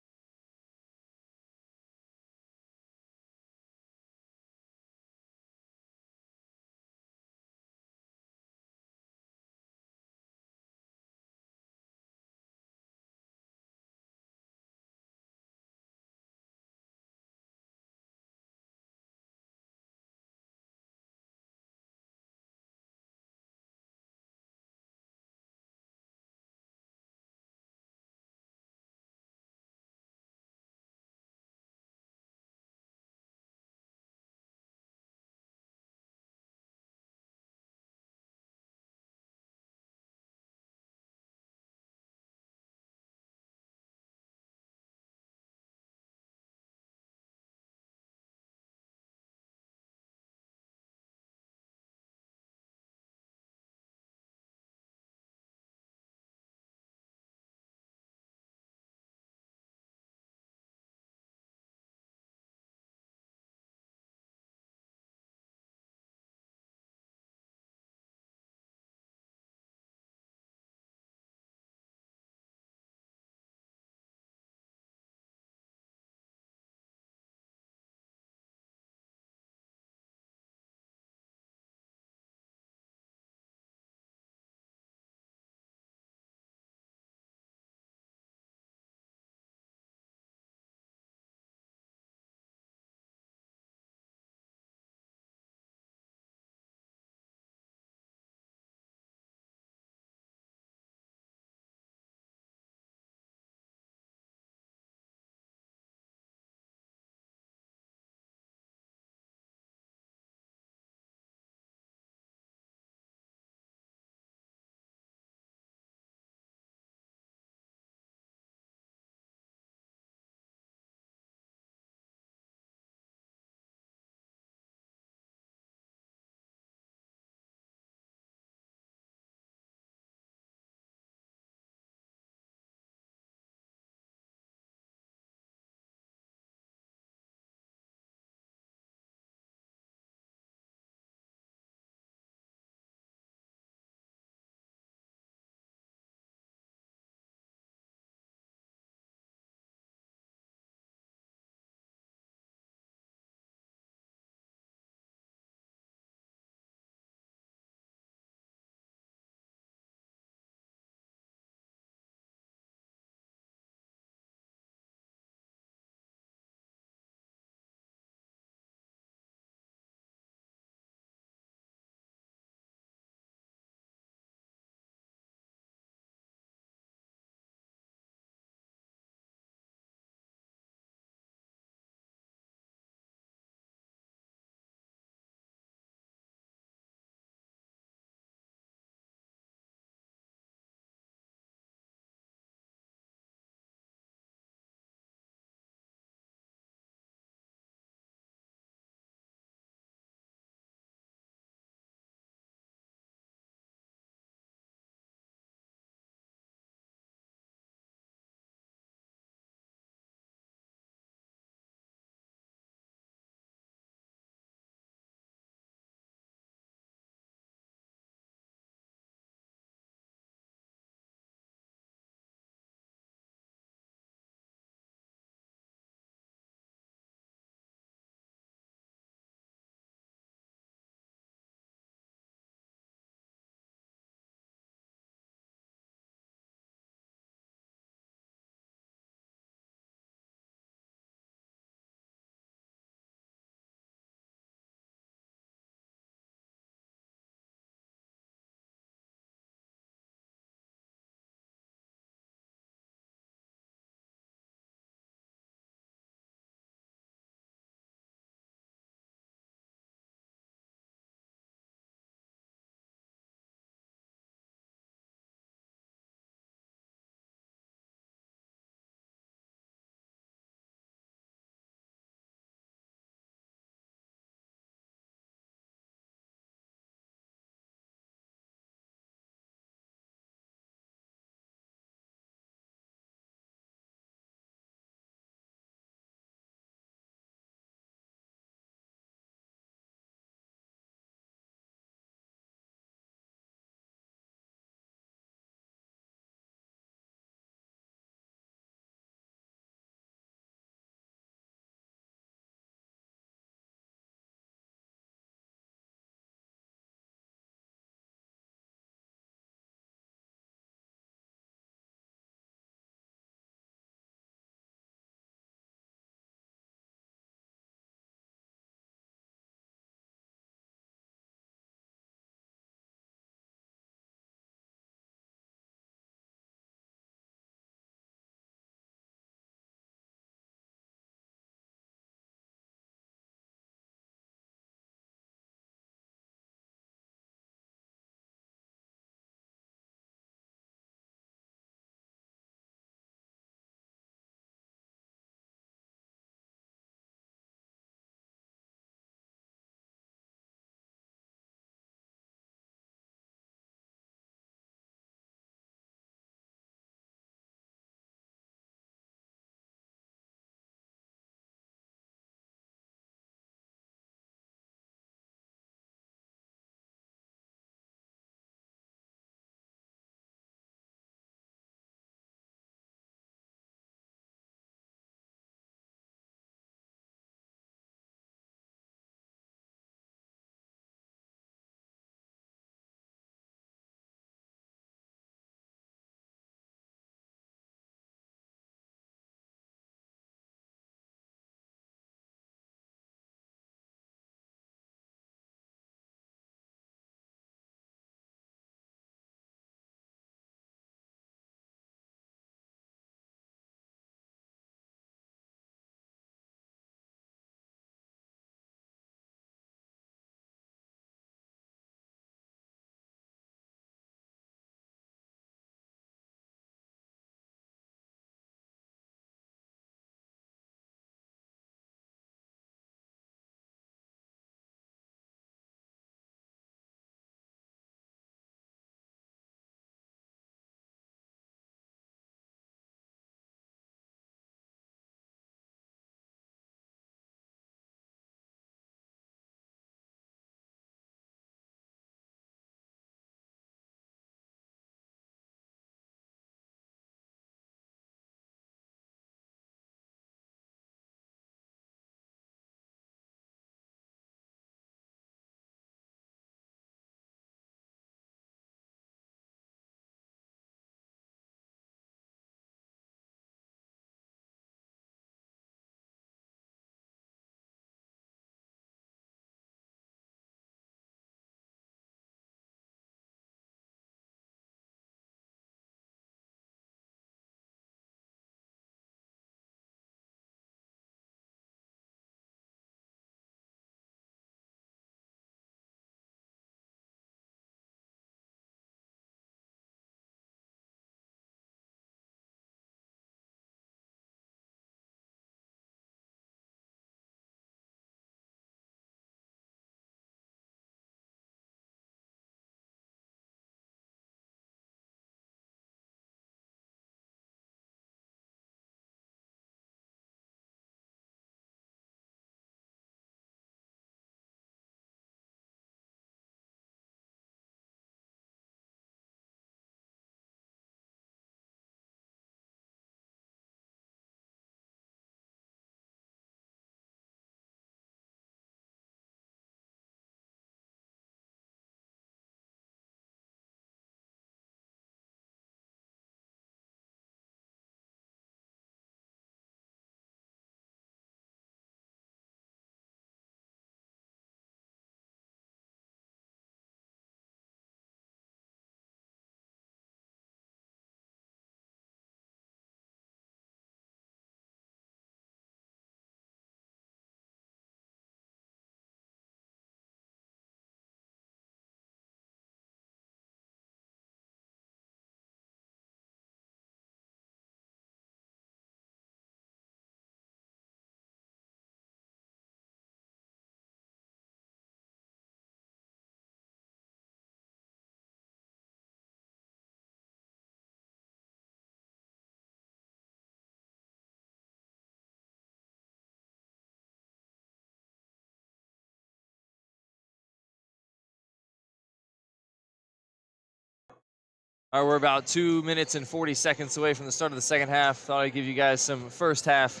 All right, we're about 2 minutes and 40 seconds away from the start of the second half. Thought I'd give you guys some first half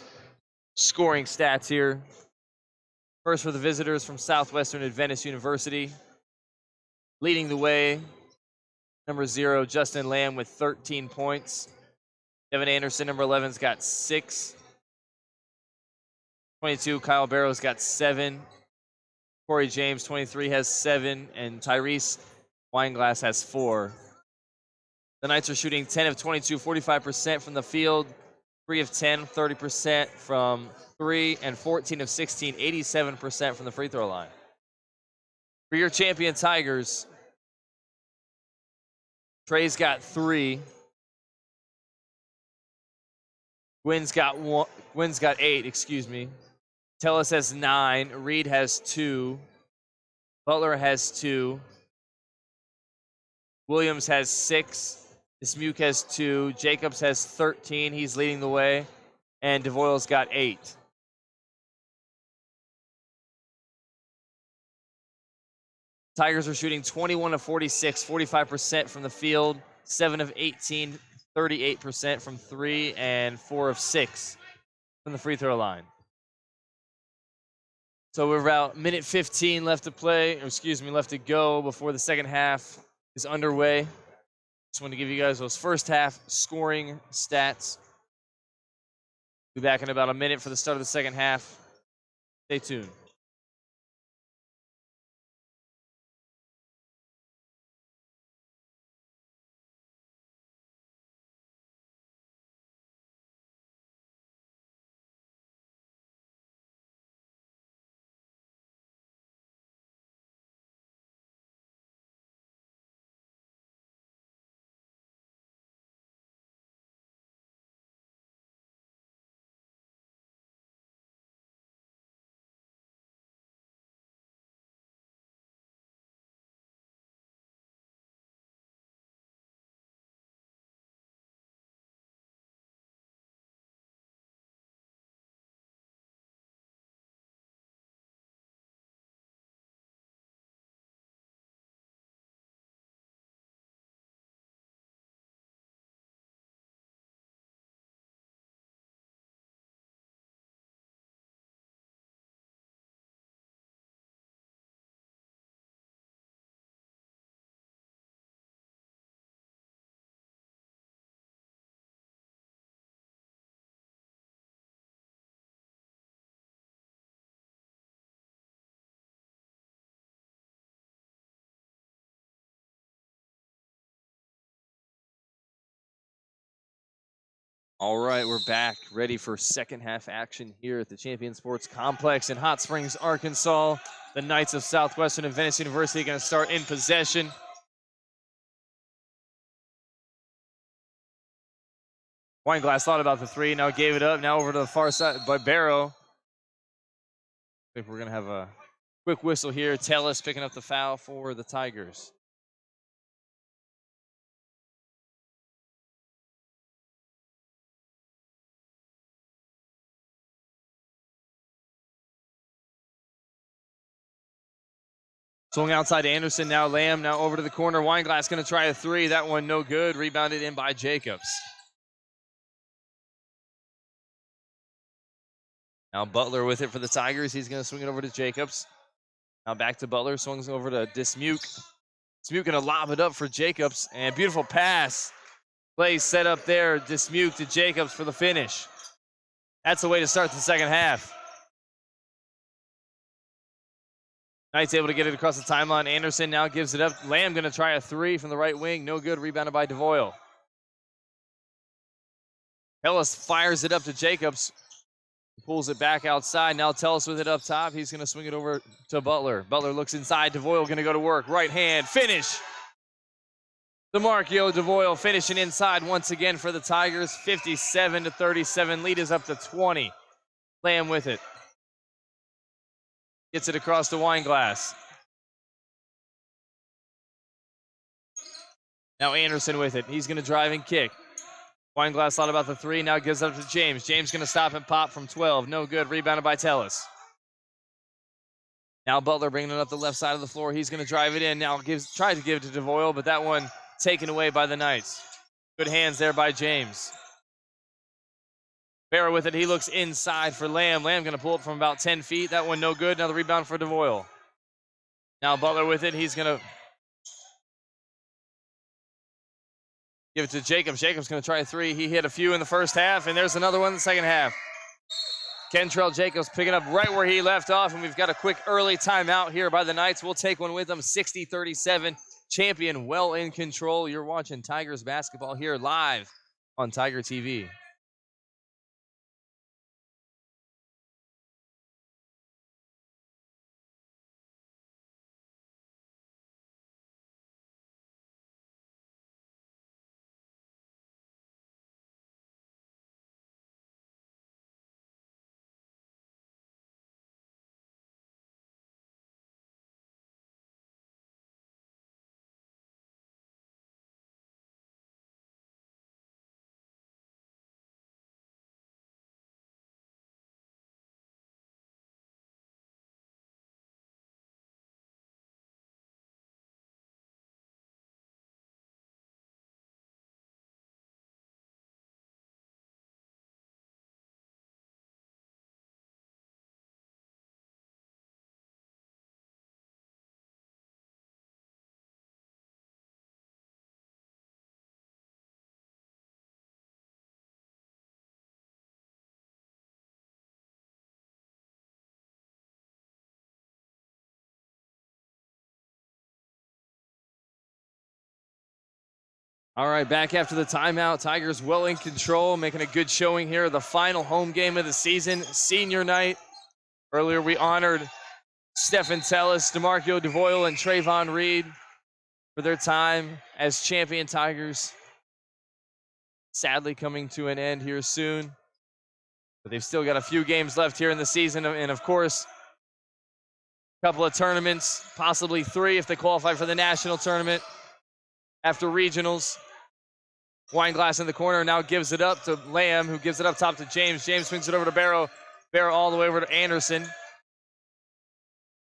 scoring stats here. First for the visitors from Southwestern Adventist University. Leading the way, number 0, Justin Lamb with 13 points. Devin Anderson, number 11's got 6. 22, Kyle Barrow's got 7. Corey James, 23, has 7. And Tyrese Weinglass has 4. The Knights are shooting 10 of 22, 45% from the field, 3 of 10, 30% from 3, and 14 of 16, 87% from the free throw line. For your champion Tigers, Trey's got 3. Gwynn's got 8, excuse me. Tellis has 9. Reed has 2. Butler has 2. Williams has 6. Dismuke has 2. Jacobs has 13. He's leading the way. And DeVoil's got 8. Tigers are shooting 21 of 46, 45% from the field, 7 of 18, 38% from 3, and 4 of 6 from the free throw line. So we're about minute 15 left to play, left to go before the second half is underway. Just want to give you guys those first half scoring stats. Be back in about a minute for the start of the second half. Stay tuned. All right, we're back, ready for second half action here at the Champion Sports Complex in Hot Springs, Arkansas. The Knights of Southwestern Adventist University going to start in possession. Weinglass thought about the 3, now gave it up. Now over to the far side by Barrow. I think we're going to have a quick whistle here. Tellis picking up the foul for the Tigers. Swung outside to Anderson, now Lamb, now over to the corner. Weinglass going to try a 3. That one no good. Rebounded in by Jacobs. Now Butler with it for the Tigers. He's going to swing it over to Jacobs. Now back to Butler. Swings over to Dismuke. Dismuke going to lob it up for Jacobs. And beautiful pass. Play set up there. Dismuke to Jacobs for the finish. That's the way to start the second half. Knights able to get it across the timeline. Anderson now gives it up. Lamb going to try a 3 from the right wing. No good. Rebounded by DeVoil. Tellis fires it up to Jacobs. Pulls it back outside. Now Tellis with it up top. He's going to swing it over to Butler. Butler looks inside. DeVoil going to go to work. Right hand. Finish. DeMarkiyo DeVoil finishing inside once again for the Tigers. 57-37. Lead is up to 20. Lamb with it. Gets it across to Weinglass. Now Anderson with it. He's going to drive and kick. Weinglass thought about the 3. Now gives it up to James. James going to stop and pop from 12. No good. Rebounded by Tellis. Now Butler bringing it up the left side of the floor. He's going to drive it in. Now tries to give it to DeVoil, but that one taken away by the Knights. Good hands there by James. Barrow with it. He looks inside for Lamb. Lamb going to pull up from about 10 feet. That one no good. Now the rebound for DeVoil. Now Butler with it. He's going to give it to Jacobs. Jacobs going to try a three. He hit a few in the first half, and there's another one in the second half. Kentrell Jacobs picking up right where he left off, and we've got a quick early timeout here by the Knights. We'll take one with them, 60-37. Champion well in control. You're watching Tigers basketball here live on Tiger TV. All right, back after the timeout. Tigers well in control, making a good showing here. The final home game of the season, senior night. Earlier we honored Stefan Tellis, DeMarkiyo DeVoil, and Trevon Reed for their time as champion Tigers. Sadly coming to an end here soon. But they've still got a few games left here in the season, and of course, a couple of tournaments, possibly 3 if they qualify for the national tournament after regionals. Wineglass in the corner now gives it up to Lamb, who gives it up top to James. James swings it over to Barrow. Barrow all the way over to Anderson.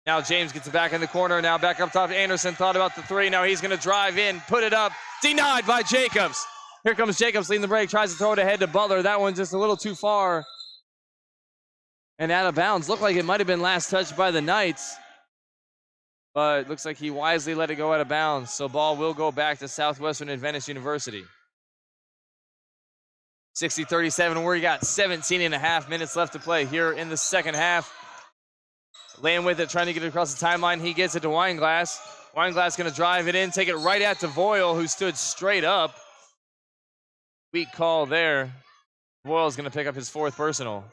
Now James gets it back in the corner. Now back up top to Anderson. Thought about the 3. Now he's going to drive in, put it up. Denied by Jacobs. Here comes Jacobs leading the break. Tries to throw it ahead to Butler. That one just a little too far and out of bounds. Looked like it might have been last touched by the Knights, but looks like he wisely let it go out of bounds. So ball will go back to Southwestern Adventist University. 60-37, we got 17.5 minutes left to play here in the second half. Laying with it, trying to get it across the timeline. He gets it to Wineglass. Wineglass going to drive it in, take it right at DeVoil, who stood straight up. Weak call there. DeVoil is going to pick up his 4th personal.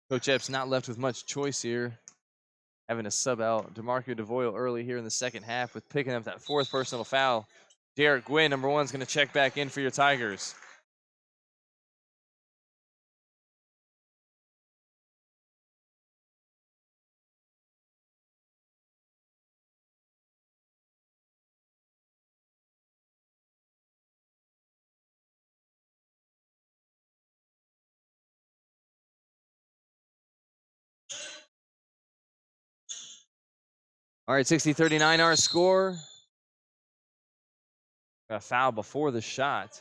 Coach Epps not left with much choice here, having to sub out DeMarkiyo DeVoil early here in the second half with picking up that 4th personal foul. Derek Gwynn, number 1, is going to check back in for your Tigers. All right, 60-39 our score. Got a foul before the shot.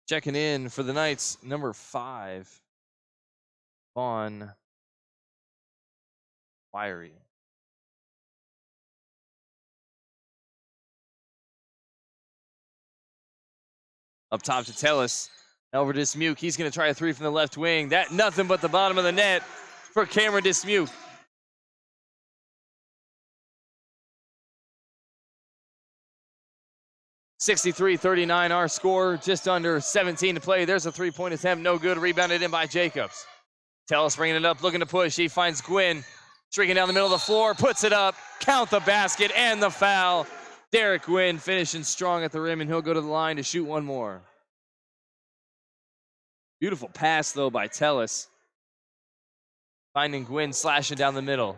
Checking in for the Knights, number 5, Vaughn Wiry. Up top to Tellis. Over to Dismuke. He's going to try a 3 from the left wing. That nothing but the bottom of the net for Cameron Dismuke. (63-39) our score. Just under 17 to play. There's a 3-point attempt. No good. Rebounded in by Jacobs. Tellis bringing it up, looking to push. He finds Gwynn. Streaking down the middle of the floor. Puts it up. Count the basket and the foul. Derek Gwynn finishing strong at the rim, and he'll go to the line to shoot one more. Beautiful pass, though, by Tellis. Finding Gwynn slashing down the middle.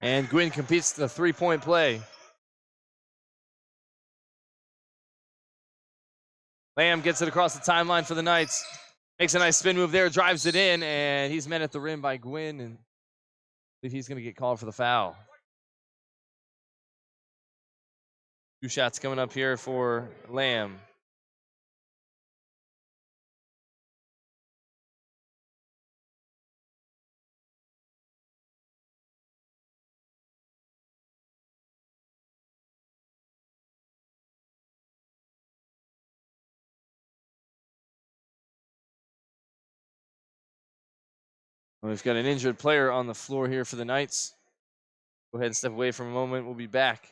And Gwynn completes the three-point play. Lamb gets it across the timeline for the Knights. Makes a nice spin move there, drives it in, and he's met at the rim by Gwynn, and I believe he's going to get called for the foul. 2 shots coming up here for Lamb. We've got an injured player on the floor here for the Knights. Go ahead and step away for a moment. We'll be back.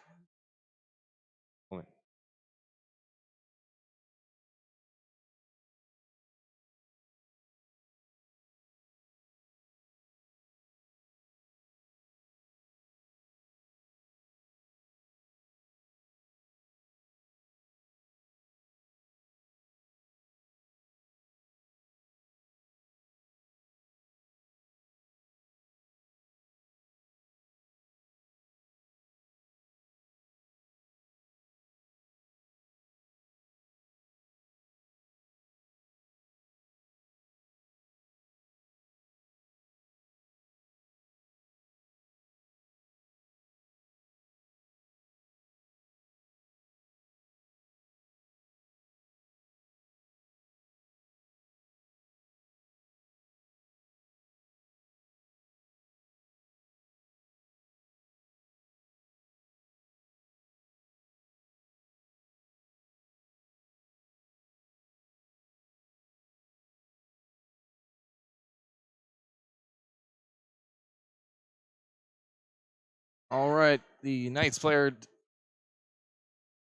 All right, the Knights player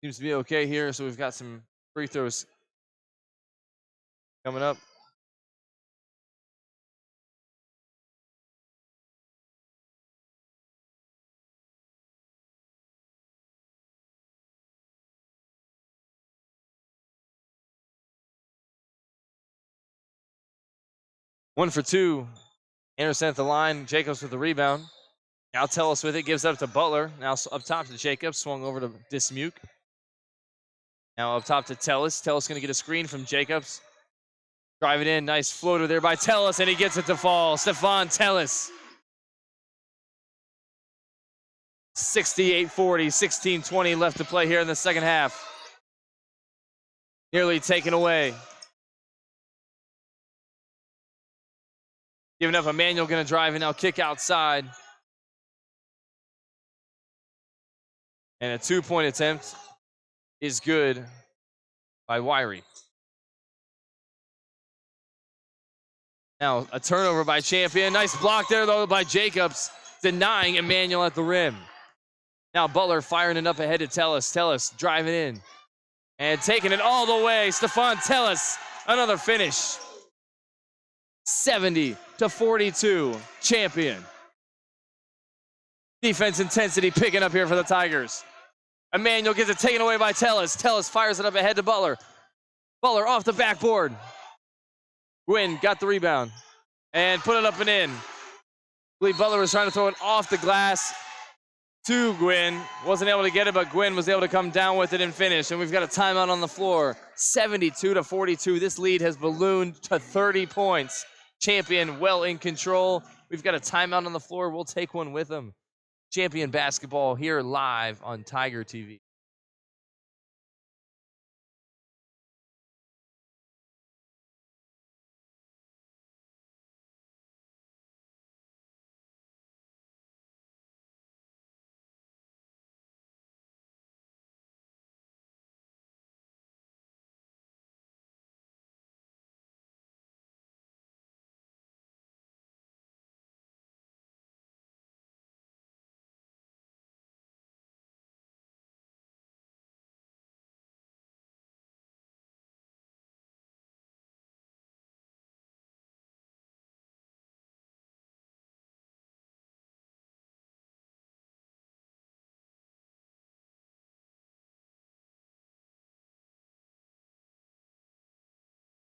seems to be okay here, so we've got some free throws coming up. One for two. Anderson at the line. Jacobs with the rebound. Now Tellis with it. Gives up to Butler. Now up top to Jacobs. Swung over to Dismuke. Now up top to Tellis. Tellis going to get a screen from Jacobs. Drive it in. Nice floater there by Tellis, and he gets it to fall. Stefan Tellis. 68-40. 16-20 left to play here in the second half. Nearly taken away. Giving up Emmanuel, going to drive and now kick outside. And a 2-point attempt is good by Wyrie. Now a turnover by Champion. Nice block there though by Jacobs, denying Emmanuel at the rim. Now Butler firing it up ahead to Tellis. Tellis driving in and taking it all the way. Stefan Tellis, another finish. 70-42, Champion. Defense intensity picking up here for the Tigers. Emmanuel gets it taken away by Tellis. Tellis fires it up ahead to Butler. Butler off the backboard. Gwynn got the rebound and put it up and in. I believe Butler was trying to throw it off the glass to Gwynn. Wasn't able to get it, but Gwynn was able to come down with it and finish. And we've got a timeout on the floor. 72-42. This lead has ballooned to 30 points. Champion well in control. We've got a timeout on the floor. We'll take one with them. Champion basketball here live on Tiger TV.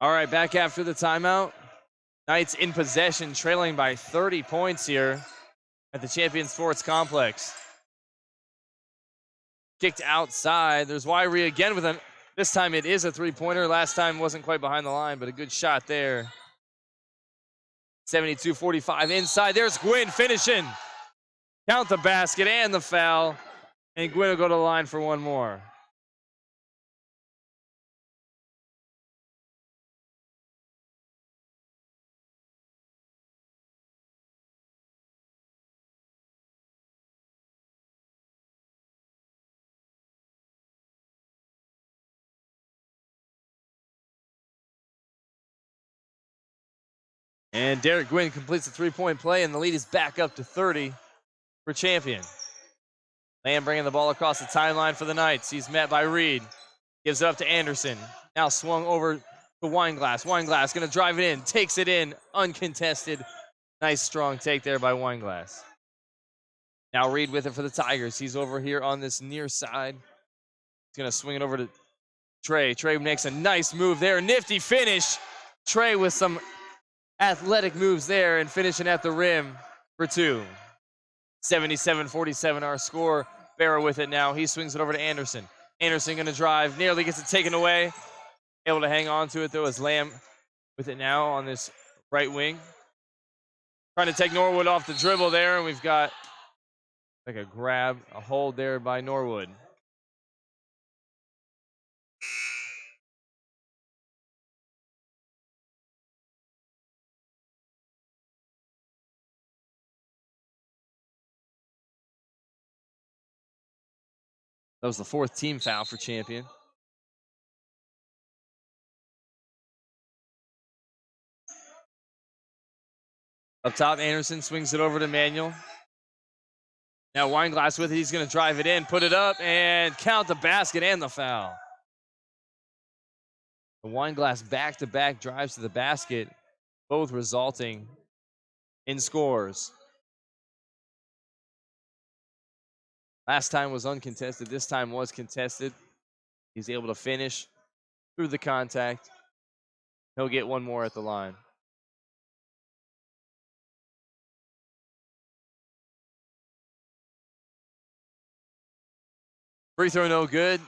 All right, back after the timeout. Knights in possession, trailing by 30 points here at the Champion Sports Complex. Kicked outside. There's Wyrie again with this time it is a three-pointer. Last time wasn't quite behind the line, but a good shot there. 72-45 inside. There's Gwynn finishing. Count the basket and the foul. And Gwynn will go to the line for one more. And Derek Gwynn completes the three-point play, and the lead is back up to 30 for Champion. Lamb bringing the ball across the timeline for the Knights. He's met by Reed. Gives it up to Anderson. Now swung over to Weinglass. Weinglass going to drive it in. Takes it in. Uncontested. Nice strong take there by Weinglass. Now Reed with it for the Tigers. He's over here on this near side. He's going to swing it over to Trey. Trey makes a nice move there. Nifty finish. Trey with some athletic moves there and finishing at the rim for two. 77-47 our score. Barrow with it now. He swings it over to Anderson. Anderson going to drive. Nearly gets it taken away. Able to hang on to it, though, as Lamb with it now on this right wing. Trying to take Norwood off the dribble there, and we've got like a grab, a hold there by Norwood. That was the fourth team foul for Champion. Up top, Anderson swings it over to Manuel. Now Weinglass with it. He's going to drive it in, put it up, and count the basket and the foul. The Weinglass back-to-back drives to the basket, both resulting in scores. Last time was uncontested. This time was contested. He's able to finish through the contact. He'll get one more at the line. Free throw no good.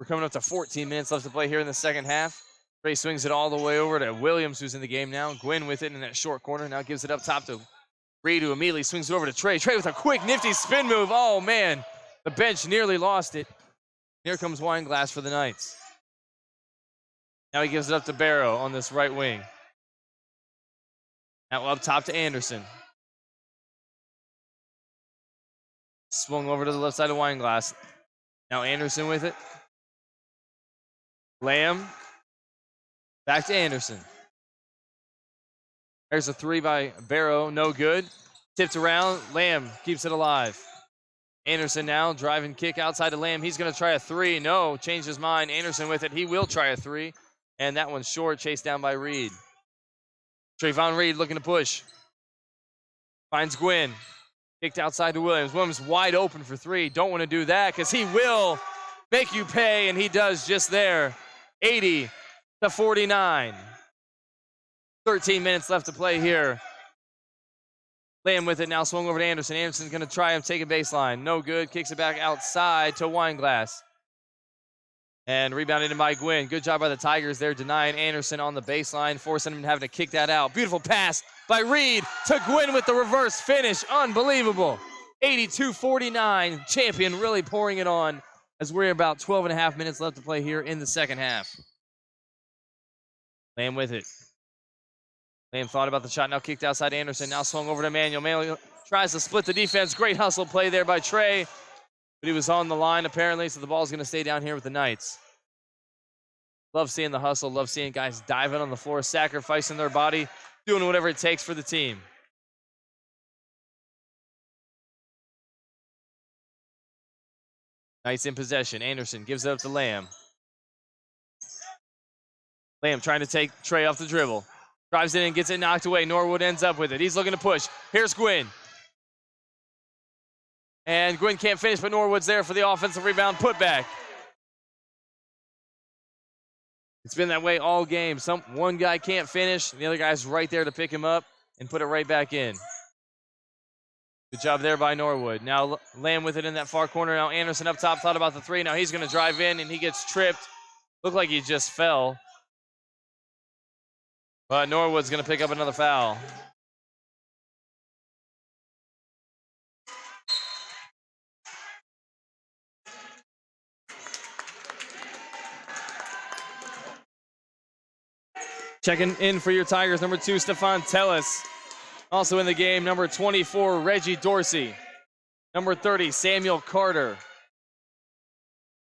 We're coming up to 14 minutes left to play here in the second half. Trey swings it all the way over to Williams, who's in the game now. Gwynn with it in that short corner. Now gives it up top to Reed, who immediately swings it over to Trey. Trey with a quick, nifty spin move. Oh, man. The bench nearly lost it. Here comes Weinglass for the Knights. Now he gives it up to Barrow on this right wing. Now up top to Anderson. Swung over to the left side of Weinglass. Now Anderson with it. Lamb. Back to Anderson. There's a three by Barrow. No good. Tipped around. Lamb keeps it alive. Anderson now driving kick outside of Lamb. He's going to try a three. No, changed his mind. Anderson with it. He will try a three. And that one's short. Chased down by Reed. Trevon Reed looking to push. Finds Gwynn. Kicked outside to Williams. Williams wide open for three. Don't want to do that because he will make you pay, and he does just there. 80-49. 13 minutes left to play here. Lamb with it now, swung over to Anderson. Anderson's going to try and take a baseline. No good. Kicks it back outside to Weinglass. And rebounded in by Gwynn. Good job by the Tigers there, denying Anderson on the baseline, forcing him to having to kick that out. Beautiful pass by Reed to Gwynn with the reverse finish. Unbelievable. 82-49. Champion really pouring it on as we're about 12 and a half minutes left to play here in the second half. Lamb with it. Lamb thought about the shot, now kicked outside Anderson, now swung over to Manuel. Manuel tries to split the defense. Great hustle play there by Trey, but he was on the line apparently, so the ball's going to stay down here with the Knights. Love seeing the hustle, love seeing guys diving on the floor, sacrificing their body, doing whatever it takes for the team. Knights in possession. Anderson gives it up to Lamb. Lamb trying to take Trey off the dribble. Drives it in, gets it knocked away. Norwood ends up with it. He's looking to push. Here's Gwynn. And Gwynn can't finish, but Norwood's there for the offensive rebound putback. It's been that way all game. One guy can't finish, and the other guy's right there to pick him up and put it right back in. Good job there by Norwood. Now Lamb with it in that far corner. Now Anderson up top, thought about the three. Now he's going to drive in, and he gets tripped. Looked like he just fell. But Norwood's going to pick up another foul. Checking in for your Tigers, number 2, Stefan Tellis. Also in the game, number 24, Reggie Dorsey. Number 30, Samuel Carter.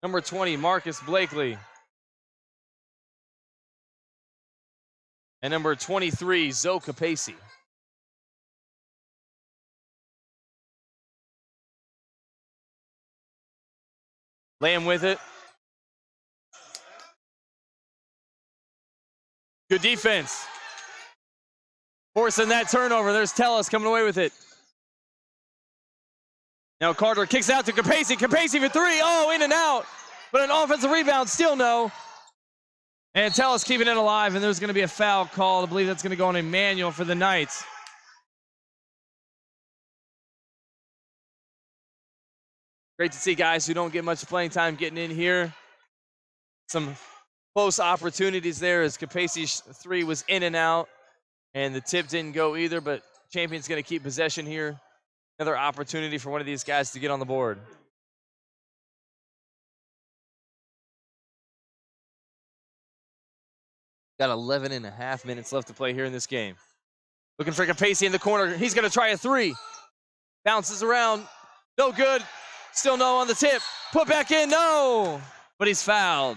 Number 20, Marcus Blakely. And number 23, Zoe Capacey. Lamb with it. Good defense. Forcing that turnover. There's Tellis coming away with it. Now Carter kicks out to Capacey. Capacey for three. Oh, in and out. But an offensive rebound, still no. And Tellis keeping it alive, and there's going to be a foul called. I believe that's going to go on Emmanuel for the Knights. Great to see guys who don't get much playing time getting in here. Some close opportunities there as Capacey's three was in and out, and the tip didn't go either, but Champion's going to keep possession here. Another opportunity for one of these guys to get on the board. Got 11 and a half minutes left to play here in this game. Looking for Capacey in the corner. He's going to try a three. Bounces around. No good. Still no on the tip. Put back in. No. But he's fouled.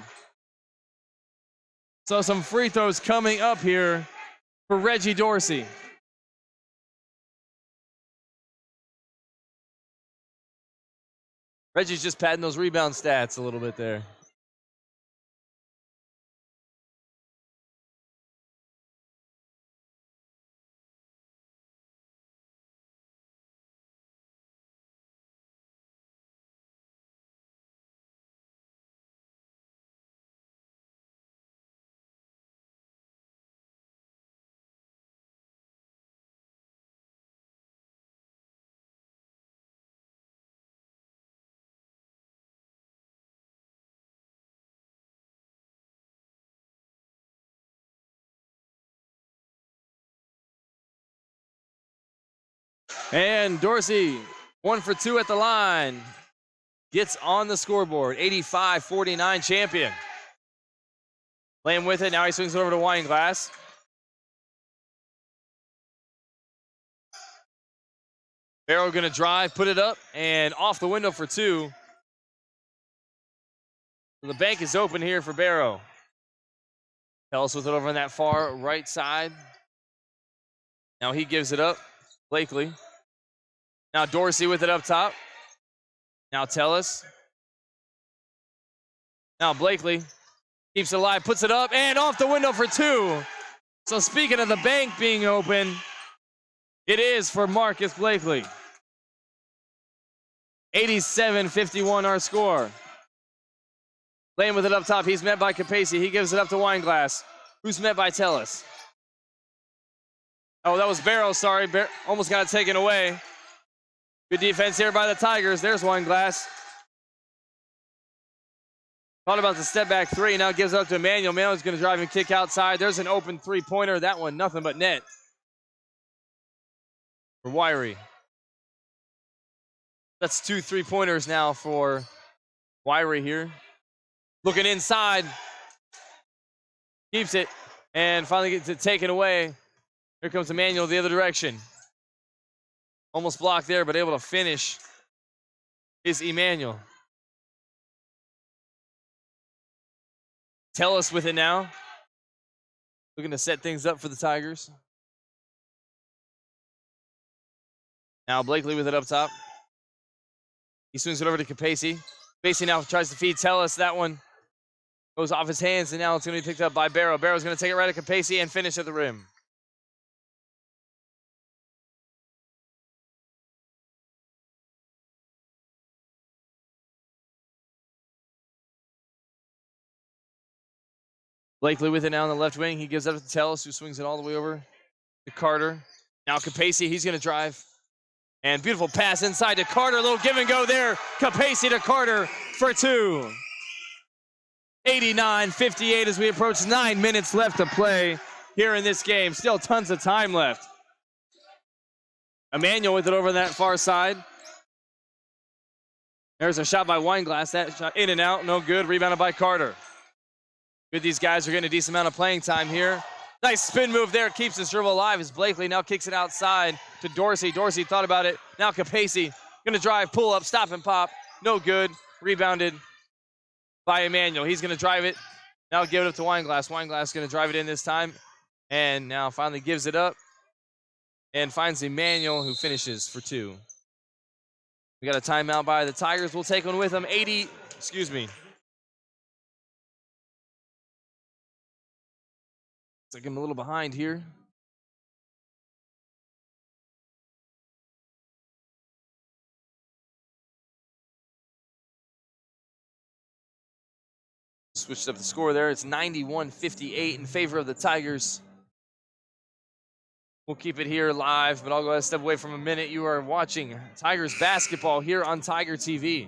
So some free throws coming up here for Reggie Dorsey. Reggie's just padding those rebound stats a little bit there. And Dorsey, 1 for 2 at the line. Gets on the scoreboard, 85-49 champion. Playing with it, now he swings it over to Weinglass. Barrow gonna drive, put it up, and off the window for 2. The bank is open here for Barrow. Tellis with it over on that far right side. Now he gives it up, Blakely. Now Dorsey with it up top. Now Tellis. Now Blakely keeps it alive, puts it up, and off the window for 2. So speaking of the bank being open, it is for Marcus Blakely. 87-51 our score. Laying with it up top, he's met by Capacey. He gives it up to Weinglass, who's met by Tellis. Oh, that was Barrow, sorry. Almost got it taken away. Good defense here by the Tigers. There's Weinglass. Thought about the step back three. Now gives it up to Emmanuel. Emmanuel's going to drive and kick outside. There's an open three-pointer. That one, nothing but net. For Wiry. That's 2 3-pointers now for Wiry here. Looking inside. Keeps it. And finally gets it taken away. Here comes Emmanuel the other direction. Almost blocked there, but able to finish is Emmanuel. Tellis with it now. Looking to set things up for the Tigers. Now Blakely with it up top. He swings it over to Capacey. Capacey now tries to feed Tellis. That one goes off his hands, and now it's going to be picked up by Barrow. Barrow's going to take it right at Capacey and finish at the rim. Blakely with it now on the left wing. He gives it up to Tellis, who swings it all the way over to Carter. Now Capacey, he's going to drive. And beautiful pass inside to Carter. A little give and go there. Capacey to Carter for two. 89-58 as we approach 9 minutes left to play here in this game. Still tons of time left. Emmanuel with it over that far side. There's a shot by Weinglass. That shot in and out, no good. Rebounded by Carter. Good, these guys are getting a decent amount of playing time here. Nice spin move there, keeps his dribble alive as Blakely now kicks it outside to Dorsey. Dorsey thought about it. Now Capacey gonna drive, pull up, stop and pop. No good. Rebounded by Emmanuel. He's gonna drive it. Now give it up to Weinglass. Weinglass gonna drive it in this time. And now finally gives it up. And finds Emmanuel, who finishes for two. We got a timeout by the Tigers. We'll take one with them. Looks like I'm a little behind here. Switched up the score there. It's 91-58 in favor of the Tigers. We'll keep it here live, but I'll go ahead and step away from a minute. You are watching Tigers basketball here on Tiger TV.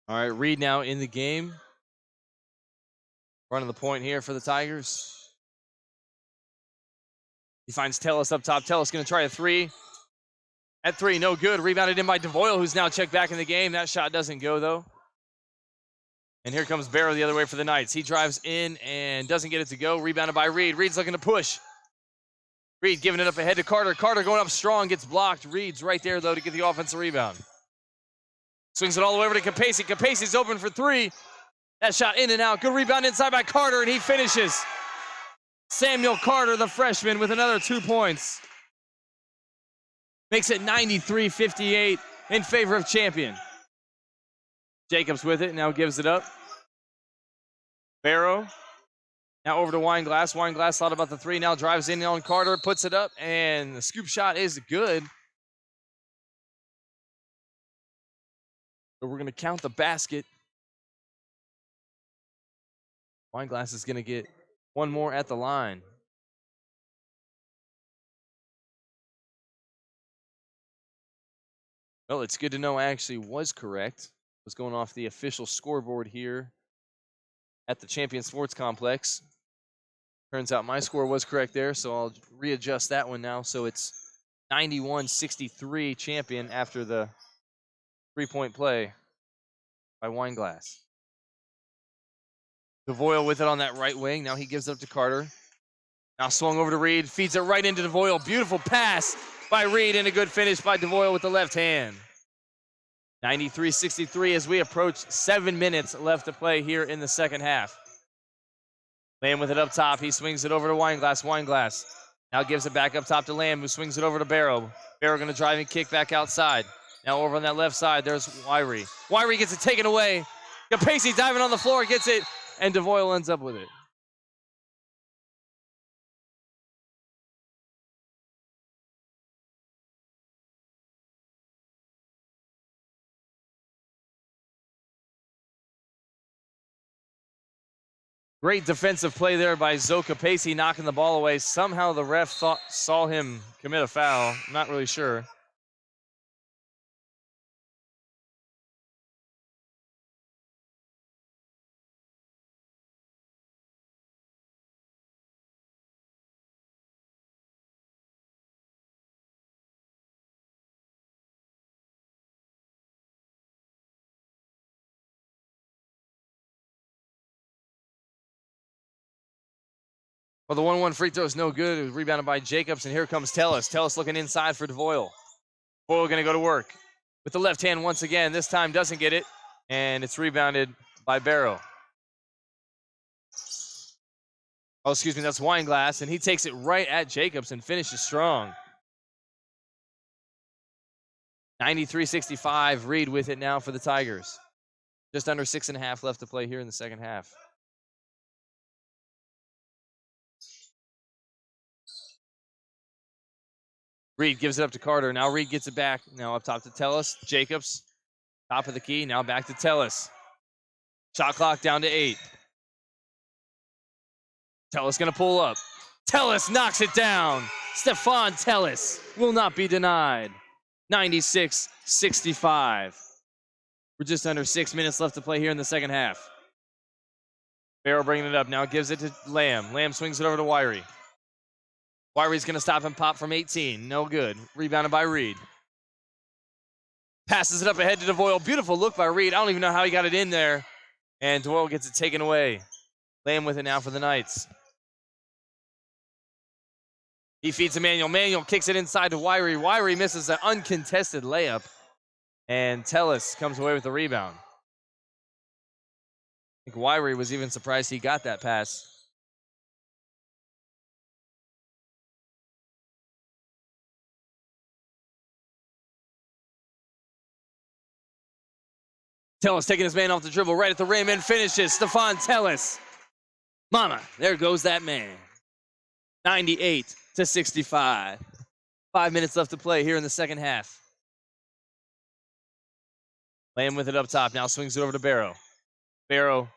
All right, Reed now in the game. Running the point here for the Tigers. He finds Tellis up top. Tellis going to try a three. At three, no good. Rebounded in by DeVoil, who's now checked back in the game. That shot doesn't go, though. And here comes Barrow the other way for the Knights. He drives in and doesn't get it to go. Rebounded by Reed. Reed's looking to push. Reed giving it up ahead to Carter. Carter going up strong, gets blocked. Reed's right there, though, to get the offensive rebound. Swings it all the way over to Capacey. Capacey's open for three. That shot in and out. Good rebound inside by Carter, and he finishes. Samuel Carter, the freshman, with another 2 points. Makes it 93-58 in favor of Champion. Jacobs with it, now gives it up. Barrow, now over to Weinglass. Weinglass thought about the three, now drives in on Carter, puts it up, and the scoop shot is good. So we're going to count the basket. Weinglass is going to get one more at the line. Well, it's good to know I actually was correct. I was going off the official scoreboard here at the Champion Sports Complex. Turns out my score was correct there, so I'll readjust that one now. So it's 91-63 Champion after the three-point play by Weinglass. DeVoil with it on that right wing. Now he gives it up to Carter. Now swung over to Reed. Feeds it right into DeVoil. Beautiful pass by Reed and a good finish by DeVoil with the left hand. 93-63 as we approach 7 minutes left to play here in the second half. Lamb with it up top. He swings it over to Weinglass. Weinglass now gives it back up top to Lamb, who swings it over to Barrow. Barrow going to drive and kick back outside. Now over on that left side, there's Wyrie. Wyrie gets it taken away. Capacey diving on the floor, gets it, and DeVoil ends up with it. Great defensive play there by Zoe Capacey, knocking the ball away. Somehow the ref saw him commit a foul. I'm not really sure. Well, the 1-1 free throw is no good. It was rebounded by Jacobs, and here comes Tellis. Tellis looking inside for DeVoil. DeVoil going to go to work with the left hand once again. This time doesn't get it, and it's rebounded by Barrow. Oh, excuse me, that's Weinglass, and he takes it right at Jacobs and finishes strong. 93-65, Reed with it now for the Tigers. Just under 6.5 left to play here in the second half. Reed gives it up to Carter. Now Reed gets it back. Now up top to Tellis. Jacobs, top of the key. Now back to Tellis. Shot clock down to 8. Tellis gonna pull up. Tellis knocks it down. Stefan Tellis will not be denied. 96-65. We're just under 6 minutes left to play here in the second half. Barrow bringing it up. Now gives it to Lamb. Lamb swings it over to Wiry. Wiry's going to stop and pop from 18. No good. Rebounded by Reed. Passes it up ahead to DeVoil. Beautiful look by Reed. I don't even know how he got it in there. And DeVoil gets it taken away. Lamb with it now for the Knights. He feeds Emmanuel. Emmanuel kicks it inside to Wiry. Wiry misses an uncontested layup. And Tellis comes away with the rebound. I think Wiry was even surprised he got that pass. Tellis taking his man off the dribble right at the rim and finishes. Stefan Tellis. Mama, there goes that man. 98-65. 5 minutes left to play here in the second half. Lamb with it up top. Now swings it over to Barrow. Barrow.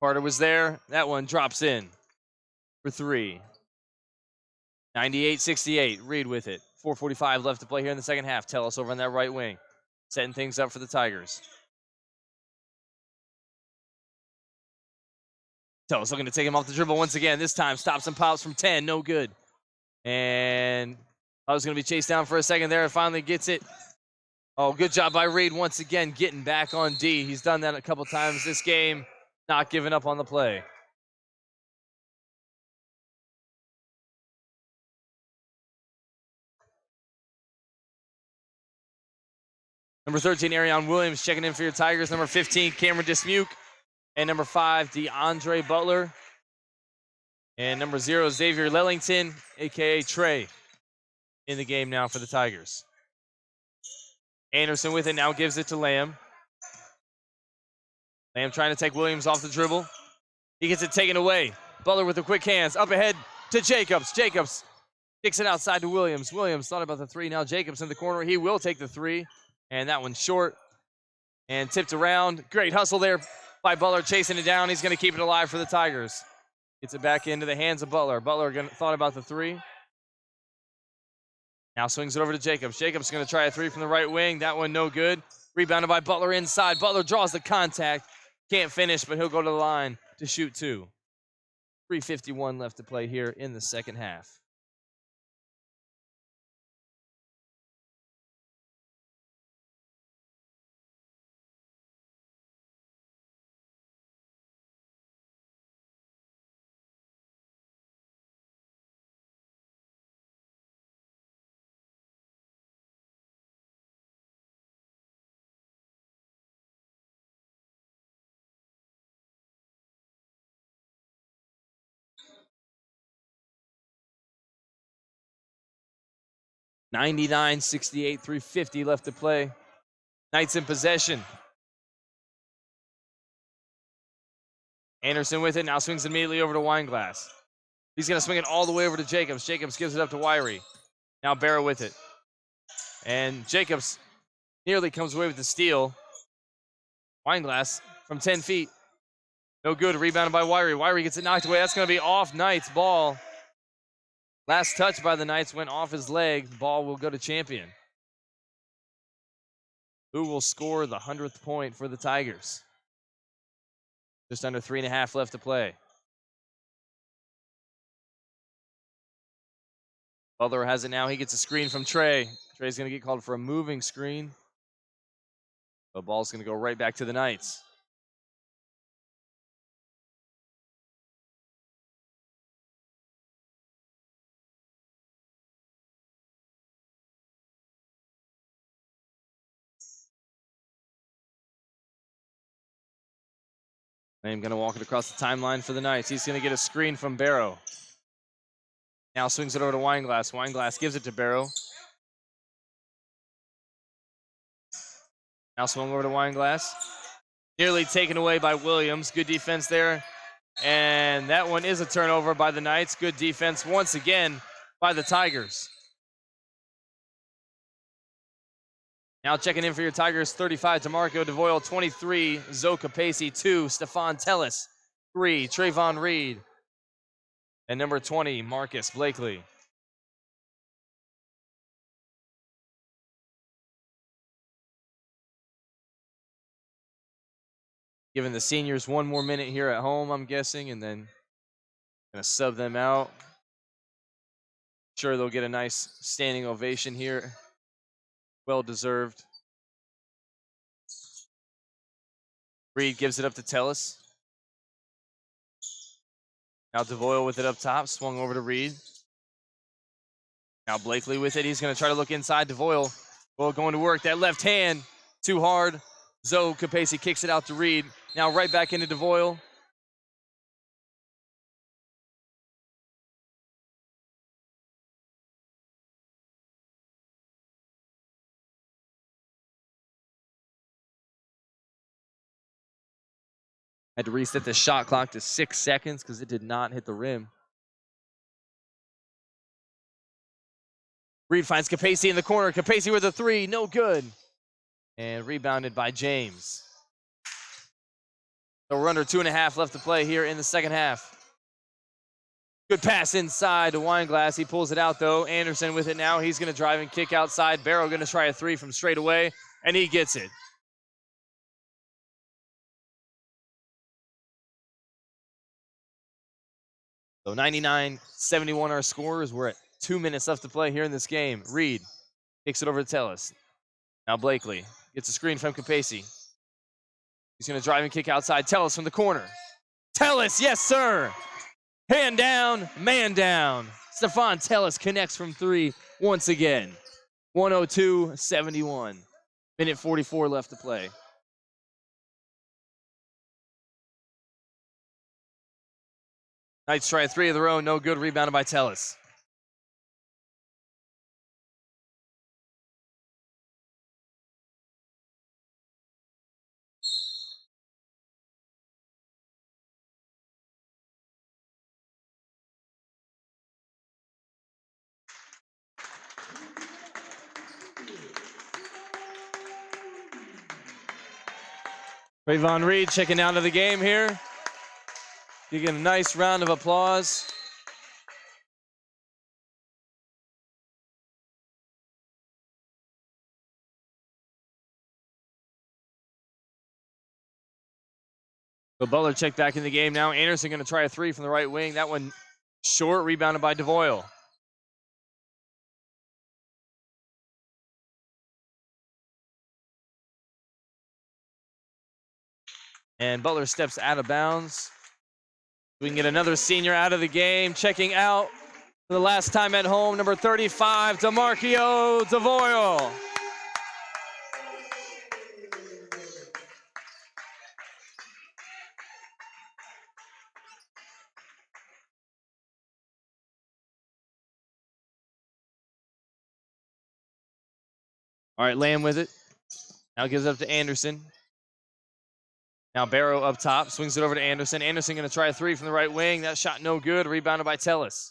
Carter was there. That one drops in for 3. 98-68. Reed with it. 4:45 left to play here in the second half. Tellis over on that right wing. Setting things up for the Tigers. Tellis looking to take him off the dribble once again. This time stops and pops from 10. No good. And I was going to be chased down for a second there. Finally gets it. Oh, good job by Reed once again getting back on D. He's done that a couple times this game. Not giving up on the play. Number 13, Arion Williams checking in for your Tigers. Number 15, Cameron Dismuke. And number 5, DeAndre Butler. And number 0, Xavier Lellington, a.k.a. Trey, in the game now for the Tigers. Anderson with it now gives it to Lamb. Lamb trying to take Williams off the dribble. He gets it taken away. Butler with the quick hands. Up ahead to Jacobs. Jacobs kicks it outside to Williams. Williams thought about the 3. Now Jacobs in the corner. He will take the 3. And that one's short. And tipped around. Great hustle there by Butler chasing it down. He's going to keep it alive for the Tigers. Gets it back into the hands of Butler. Butler thought about the 3. Now swings it over to Jacobs. Jacobs going to try a 3 from the right wing. That one no good. Rebounded by Butler inside. Butler draws the contact. Can't finish, but he'll go to the line to shoot 2. 3:51 left to play here in the second half. (99-68), 3:50 left to play. Knights in possession. Anderson with it, now swings immediately over to Weinglass. He's going to swing it all the way over to Jacobs. Jacobs gives it up to Wiry. Now Barrow with it. And Jacobs nearly comes away with the steal. Weinglass from 10 feet. No good, rebounded by Wiry. Wiry gets it knocked away. That's going to be off Knights' ball. Last touch by the Knights went off his leg. The ball will go to Champion, who will score the 100th point for the Tigers. Just under 3.5 left to play. Butler has it now. He gets a screen from Trey. Trey's going to get called for a moving screen. The ball's going to go right back to the Knights. I'm going to walk it across the timeline for the Knights. He's going to get a screen from Barrow. Now swings it over to Weinglass. Weinglass gives it to Barrow. Now swung over to Weinglass. Nearly taken away by Williams. Good defense there. And that one is a turnover by the Knights. Good defense once again by the Tigers. Now checking in for your Tigers, 35, DeMarkiyo DeVoil, 23, Zoe Capacey, 2, Stefan Tellis, 3, Trevon Reed, and number 20, Marcus Blakely. Giving the seniors one more minute here at home, I'm guessing, and then gonna sub them out. Sure, they'll get a nice standing ovation here. Well deserved. Reed gives it up to Tellis. Now DeVoil with it up top, swung over to Reed. Now Blakely with it. He's going to try to look inside DeVoil. DeVoil going to work. That left hand, too hard. Zoe Capacey kicks it out to Reed. Now right back into DeVoil. Had to reset the shot clock to 6 seconds because it did not hit the rim. Reed finds Capacey in the corner. Capacey with a 3, no good. And rebounded by James. So we're under 2.5 left to play here in the second half. Good pass inside to Weinglass. He pulls it out though. Anderson with it now. He's going to drive and kick outside. Barrow going to try a 3 from straight away, and he gets it. So 99-71 our scores. We're at 2 minutes left to play here in this game. Reed kicks it over to Tellis. Now Blakely gets a screen from Capacey. He's going to drive and kick outside. Tellis from the corner. Tellis, yes, sir. Hand down, man down. Stefan Tellis connects from 3 once again. 102-71. Minute 44 left to play. Knights try 3 of their own, no good. Rebounded by Tellis. Trevon Reed checking out of the game here. You get a nice round of applause. So Butler checked back in the game now. Anderson going to try a 3 from the right wing. That one short, rebounded by DeVoil. And Butler steps out of bounds. We can get another senior out of the game. Checking out for the last time at home, number 35, DeMarkiyo DeVoil. All right, Lamb with it. Now gives it up to Anderson. Now Barrow up top, swings it over to Anderson. Anderson going to try a 3 from the right wing. That shot no good, rebounded by Tellis.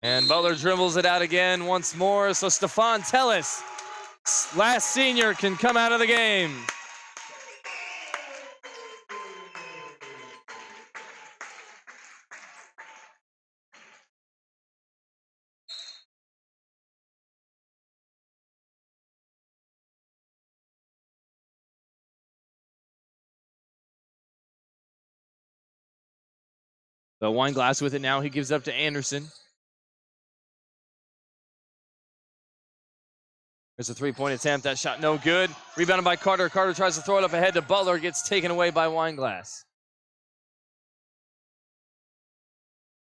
And Butler dribbles it out again once more. So Stefan Tellis, last senior, can come out of the game. So Weinglass with it now. He gives up to Anderson. There's a 3-point attempt. That shot no good. Rebounded by Carter. Carter tries to throw it up ahead to Butler. Gets taken away by Weinglass.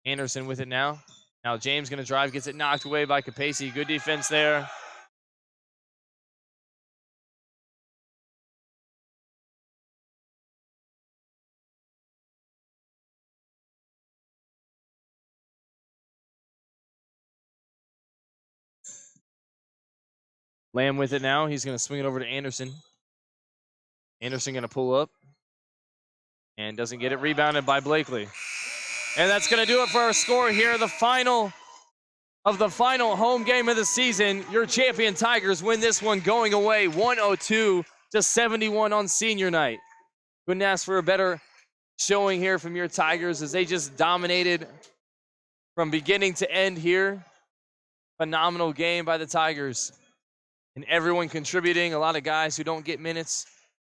Anderson with it now. Now James going to drive. Gets it knocked away by Capacey. Good defense there. Lamb with it now. He's going to swing it over to Anderson. Anderson going to pull up. And doesn't get it, rebounded by Blakely. And that's going to do it for our score here. The final home game of the season. Your champion Tigers win this one going away 102-71 on senior night. Couldn't ask for a better showing here from your Tigers as they just dominated from beginning to end here. Phenomenal game by the Tigers. And everyone contributing. A lot of guys who don't get minutes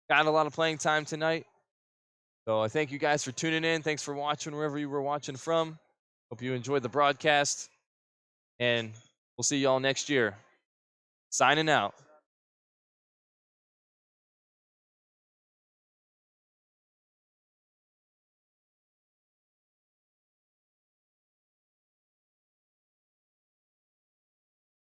got a lot of playing time tonight. So I thank you guys for tuning in. Thanks for watching wherever you were watching from. Hope you enjoyed the broadcast. And we'll see y'all next year. Signing out.